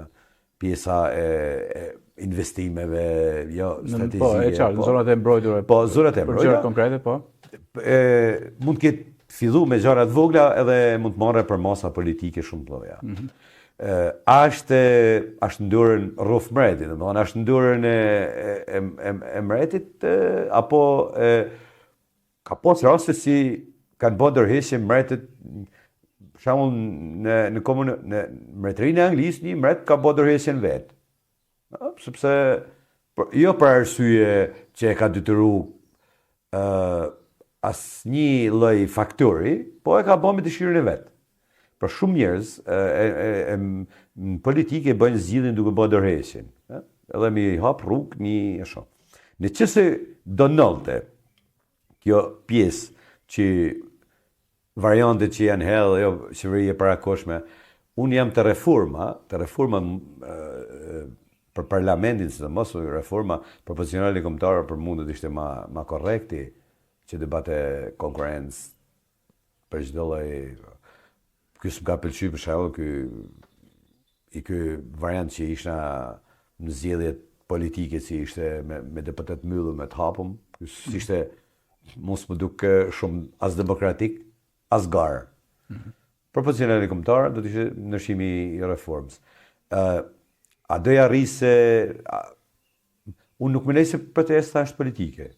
pjesa e investimeve, jo strategjike. Po, e qartë, zonat e mbrojtura. Po, zonat e mbrojtura. Për gjëra konkrete, po. Mund të ketë fillu me gjëra të vogla edhe mund të marrë për masa politike shumë të lloja. Është ndërën rruf mretit, domethënë është ndërën e mretit apo ka pasur raste si kanë bërë dorëheqje mretit, për shembull në mbretërinë e Anglisë, një mbret ka bërë dorëheqjen vet. Sepse jo për arsye që e ka detyru asnjë lloj faktori, po e ka bërë me dëshirën e vet. Për shumë njerëz në politikë bëjnë zgjidhjen duke bërë dorëheqjen, edhe mi hap rrugë një ashtu. Nëse do ndonte kjo pjesë që variantet që janë hedhë, jo qeveria e parakohshme, unë jam të reforma për parlamentin, sidomos reforma proporcionale kombëtare për mua do të ishte më korrekti që debate konkurrencë për çdo lloj. Ky s'm ka pëlqyer për shembull ky variant që ishte në zgjedhjet politike, si ishte me deputet mbyllur me të hapur, ky ishte mos më duk shumë as demokratik, as garë. Proporcionale kombëtare do të ishte ndryshimi i reformës. A doja rrisë unë nuk mendoj se protesta është politike.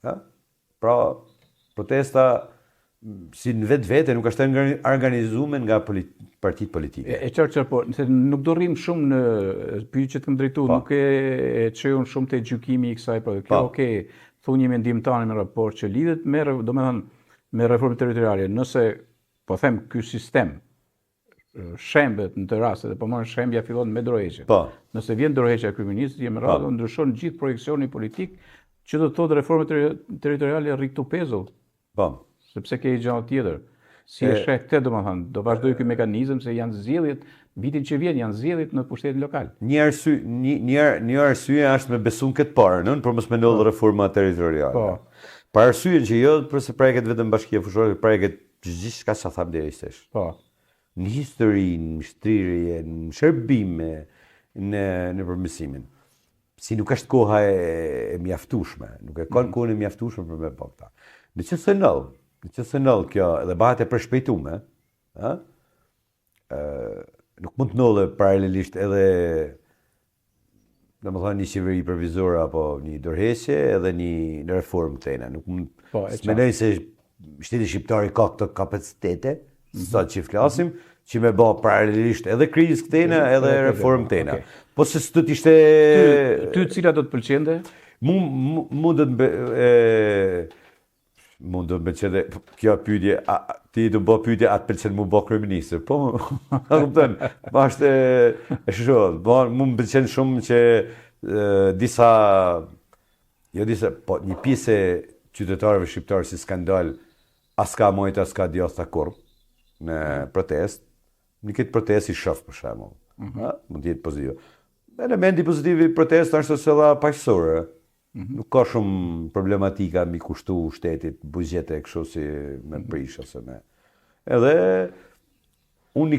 Pra, protesta si në vetë nuk është organizuar nga partitë politike. E qartë, po, nuk do rrim shumë në pyetjet që më drejtu, nuk e çojun shumë te gjykimi i kësaj, po kjo okay, thunë një mendim tani në raport që lidhet me, domethënë, me reformën territoriale. Nëse po them ky sistem shembet në të rastet, po marrë shembja fillon me dorëheqje. Po. Nëse vjen dorëheqja e kryeministit, me radhë ndryshon gjithë projekcioni politik, që do të thotë reforma territoriale rritu pezull. Po. Sepse ke gjë tjetër. Si e sheh këtë, domethënë, do vazhdoj ky mekanizëm se janë zgjedhjet vitin që vjen, janë zgjedhjet në pushtetin lokal. Një arsye është me besun këtë parën, për mos me ndodhë reforma territoriale. Po. Për arsyen që jo përse preket vetëm Bashkia Fushore, preket gjithçka sa tham deri shtesh. Po. Në histori, në shtrirje, në shërbime, në përmirësimin. Si nuk është koha e mjaftueshme, nuk e kanë kohën e mjaftueshme për me bë këta. Në që thënëll kjo edhe bëhet e përshpejtume, nuk mund të ndodhe paralelisht edhe një qeveri provizore apo një dorëheqje edhe një reformë tëne. Nuk mund s'mendoj se shteti shqiptar ka këto kapacitete, sot që flasim, që me bë paralelisht edhe krizë këtene edhe reformë tëne. Po se s'do të ishte ty cila do të pëlqente? Mund të më pëlqente kjo pyetje, ti do bë pyetje atë pëlqen mu bë kryeminist. Po, kupton, bashkë e shoh, më pëlqen shumë që po një pjesë e qytetarëve shqiptarë si s'kan dalë aska mojta, aska djatha kurrë në protestë. Në këtë protestë i shoh për shembull. Mund të jetë pozitive. Elementi pozitiv i protestës është se dha paqësorë. Nuk ka shumë problematika mi kushtu shtetit, buxhete kështu si me prish ose me. Edhe unë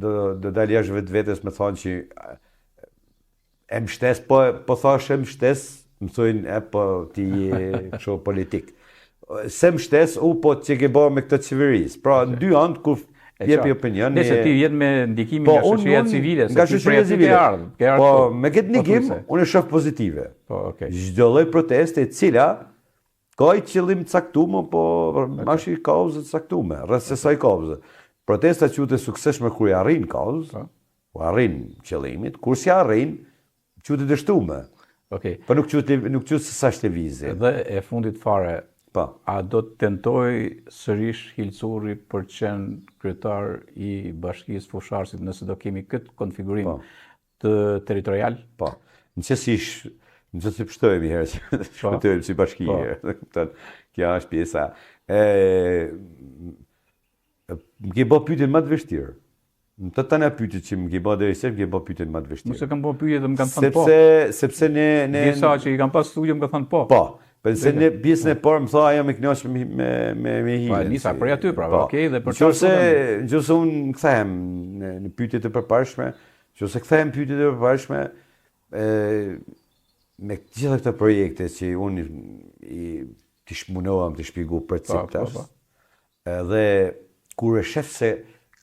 do dalë jashtë vetes me thonë që e mbështes, po thash e mbështes, më thojnë po ti je kështu politik. Se mbështes po që ke bërë me këtë qeverisë. Pra në dy anë kur jepi opinion. Nëse ti vjen me ndikimin nga shoqëria civile, nga shoqëria civile. Po me këtë ndikim unë e shoh pozitive. Po, okay. Çdo lloj proteste e cila ka i qëllim të caktuar, po mashi kauzë të caktuar, rreth asaj kauze. Protesta quhet e suksesshme kur i arrin kauzë, ku arrin qëllimit, kur si arrin quhet e dështuar. Okej. Po nuk quhet se sa shtevizje. Dhe e fundit fare, a do të tentoj sërish Hilcuri për qenë kryetar i Bashkisë Fusharësit nëse do kemi këtë konfigurim të territorial? Po. Nëse pështojmë herë, shpëtojmë si bashki herë. Kja është pjesa. Më ke bë pyetjen më të vështirë. Në të tana pyetjet që më ke bë deri sot, më ke bë pyetjen më të vështirë. Nëse kam bë pyetje dhe më kanë thënë po. Sepse ne disa që i kam pas studio më kanë thënë po. Po. Se në pjesën e parë më tha ajo me kënaqsh me hijen. Po nisa për aty pra, okay, dhe për çfarë? Nëse unë kthehem në pyetjet e përparshme, nëse kthehem pyetjet e përparshme, me gjitha këto projekte që unë t'i shmunohem të shpjegoj perceptas, edhe kur e shef se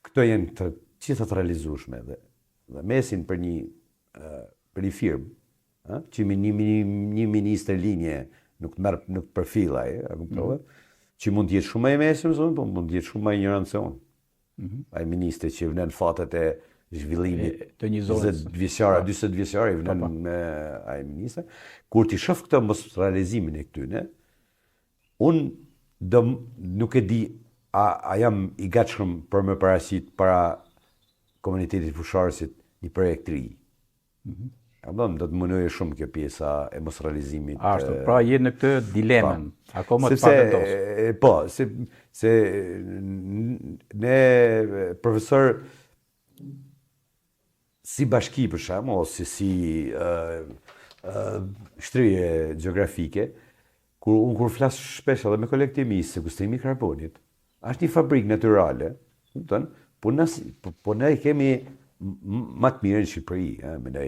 këto janë të gjitha të realizueshme dhe mesin për një firmë, që një ministër linje nuk përfillaj, që mund t'jetë shumë e mesëm, po mund t'jetë shumë e ignorancion. Ai ministri që vënen fatet e zhvillimit të një zonë 20 vjeçare i vënen me ai ministër. Kur ti shoh këtë mos realizimin e këtyne, unë nuk e di a jam i gatshëm për me parasit para komunitetit fusharësit një projekt të ri. Do të mënoj shumë kjo pjesa e mos realizimit. Ashtu, pra je në këtë dilemën, akoma të patentos. Po, se ne profesor si bashki për shembull ose si shtrije gjeografike, kur flas shpesh edhe me kolegët e mi se kustrimi i karbonit është një fabrikë natyrale, kupton? Po ne kemi më të mirë në Shqipëri,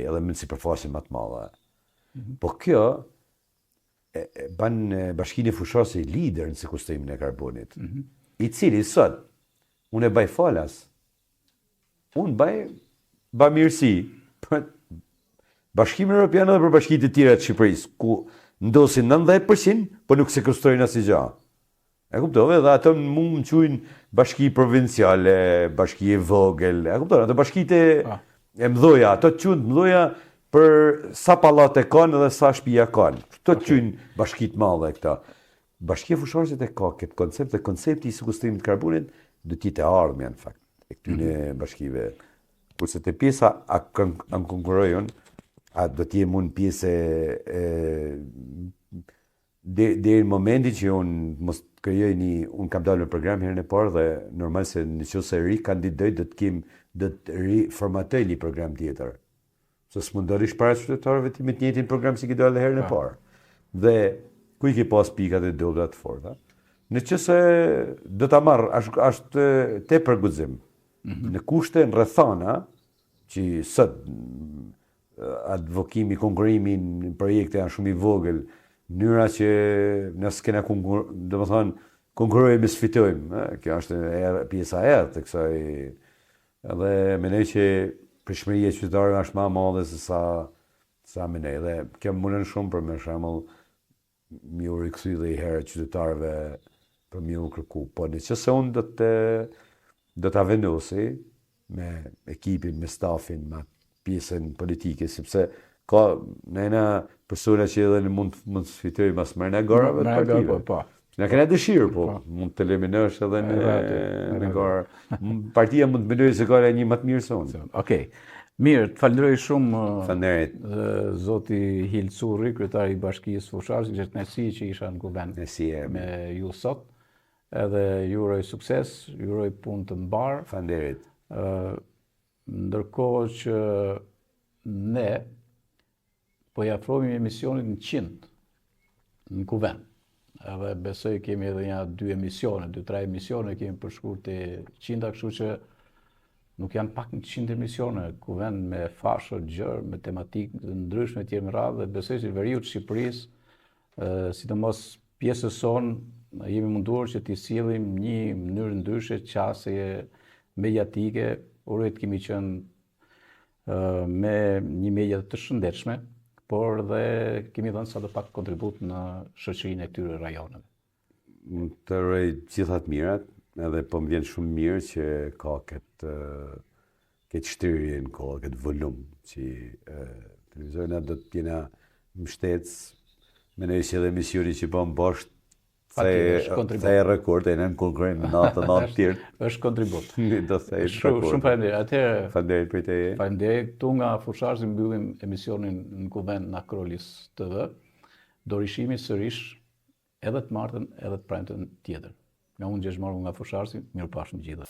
edhe me sipërfaqe më të madhe. Po kjo ban Bashkinë e Fusharëve lider në sekuestrimin e karbonit, i cili sot unë e baj falas. Unë baj mirësi për Bashkimin Evropian dhe për bashkitë e tjera të Shqipërisë, ku ndosin 90%, po nuk sekuestrojnë asgjë. E kuptove, dhe ato mund më quajnë bashki provinciale, bashki e vogël, e kuptove, ato bashkite e mdoja, ato të quajnë mdoja për sa pallate kanë dhe sa shtëpia kanë. Këto të quajnë bashki të madhe këta. Bashkia e Fusharësit e ka këtë koncept, dhe koncepti i sekuestrimit të karbonit do të jetë e ardhmja në fakt. e këtyne bashkive. Kurse të pjesa a konkurrojnë, a do t'jem unë pjesë deri në momenti që unë mos krijoj unë kam dalë në program herën e parë dhe normal se nëse rikandidoj do të riformatoj një program tjetër. Se s'mund do rish para qytetarëve ti me të njëjtin program si që dalë herën e parë. Dhe ku i ke pas pikat e dobla të forta? Nëse do ta marr është tepër guxim. Në kushte në rrethana që sot advokimi, konkurrimi në projekte janë shumë i vogël, mënyra që ne s'kena konkurrojmë me sfitojmë, kjo është pjesa e të kësaj. Edhe mendoj që prishmëria e qytetarëve është më e madhe se sa mendoj. Dhe kjo mundon shumë për shembull mi u rikthy dhe i herë qytetarëve për mi u kërku. Po nëse unë do ta vendosi me ekipin, me stafin, me pjesën politike, sepse ka nëna persona që edhe mund të sfitojnë mas mërë në garave të partive. Në kena dëshirë, po, mund të eliminësh edhe në garë. Partia mund të mendojë se ka një më të mirë se unë. Okej. Mirë, të falenderoj shumë zoti Hil Curri, kryetari i Bashkisë Fusharës, ishte kënaqësi që isha në kuvend me ju sot. Edhe ju uroj sukses, ju uroj punë të mbar. Faleminderit. Ndërkohë që ne po i afrohemi emisionit në 100 në kuvend. Edhe besoj kemi edhe 2 emisione, 2-3 emisione kemi përshkuar te 100, kështu që nuk janë pak në 100 emisione, kuvend me fashë gjërë, me tematikë të ndryshme tjerë me radhë, dhe besoj që veriut Shqipërisë, sidomos pjesës sonë, jemi munduar që t'i sillim një mënyrë ndryshe qasje mediatike, uroj të kemi qenë me një media të shëndetshme, por dhe kemi dhënë sa do pak kontribut në shoqërinë e këtyre rajoneve. Të uroj gjithat mirat, edhe po më vjen shumë mirë që ka këtë shtyrje në kohë, këtë volum, që televizorina do të jena mbështetës, mendoj që edhe misioni që bëm bashkë sa e rekord, e në konkurrim në natë tjerë. Është kontribut. Shumë faleminderit. Faleminderit për teje. Faleminderit. Këtu nga Fusharësi mbyllim emisionin në kuvend në Akrolis TV. Do rishimi sërish edhe të martën edhe të premten tjetër. Nga unë Gjergj Morgu nga Fusharësi, mirupafshim gjithë.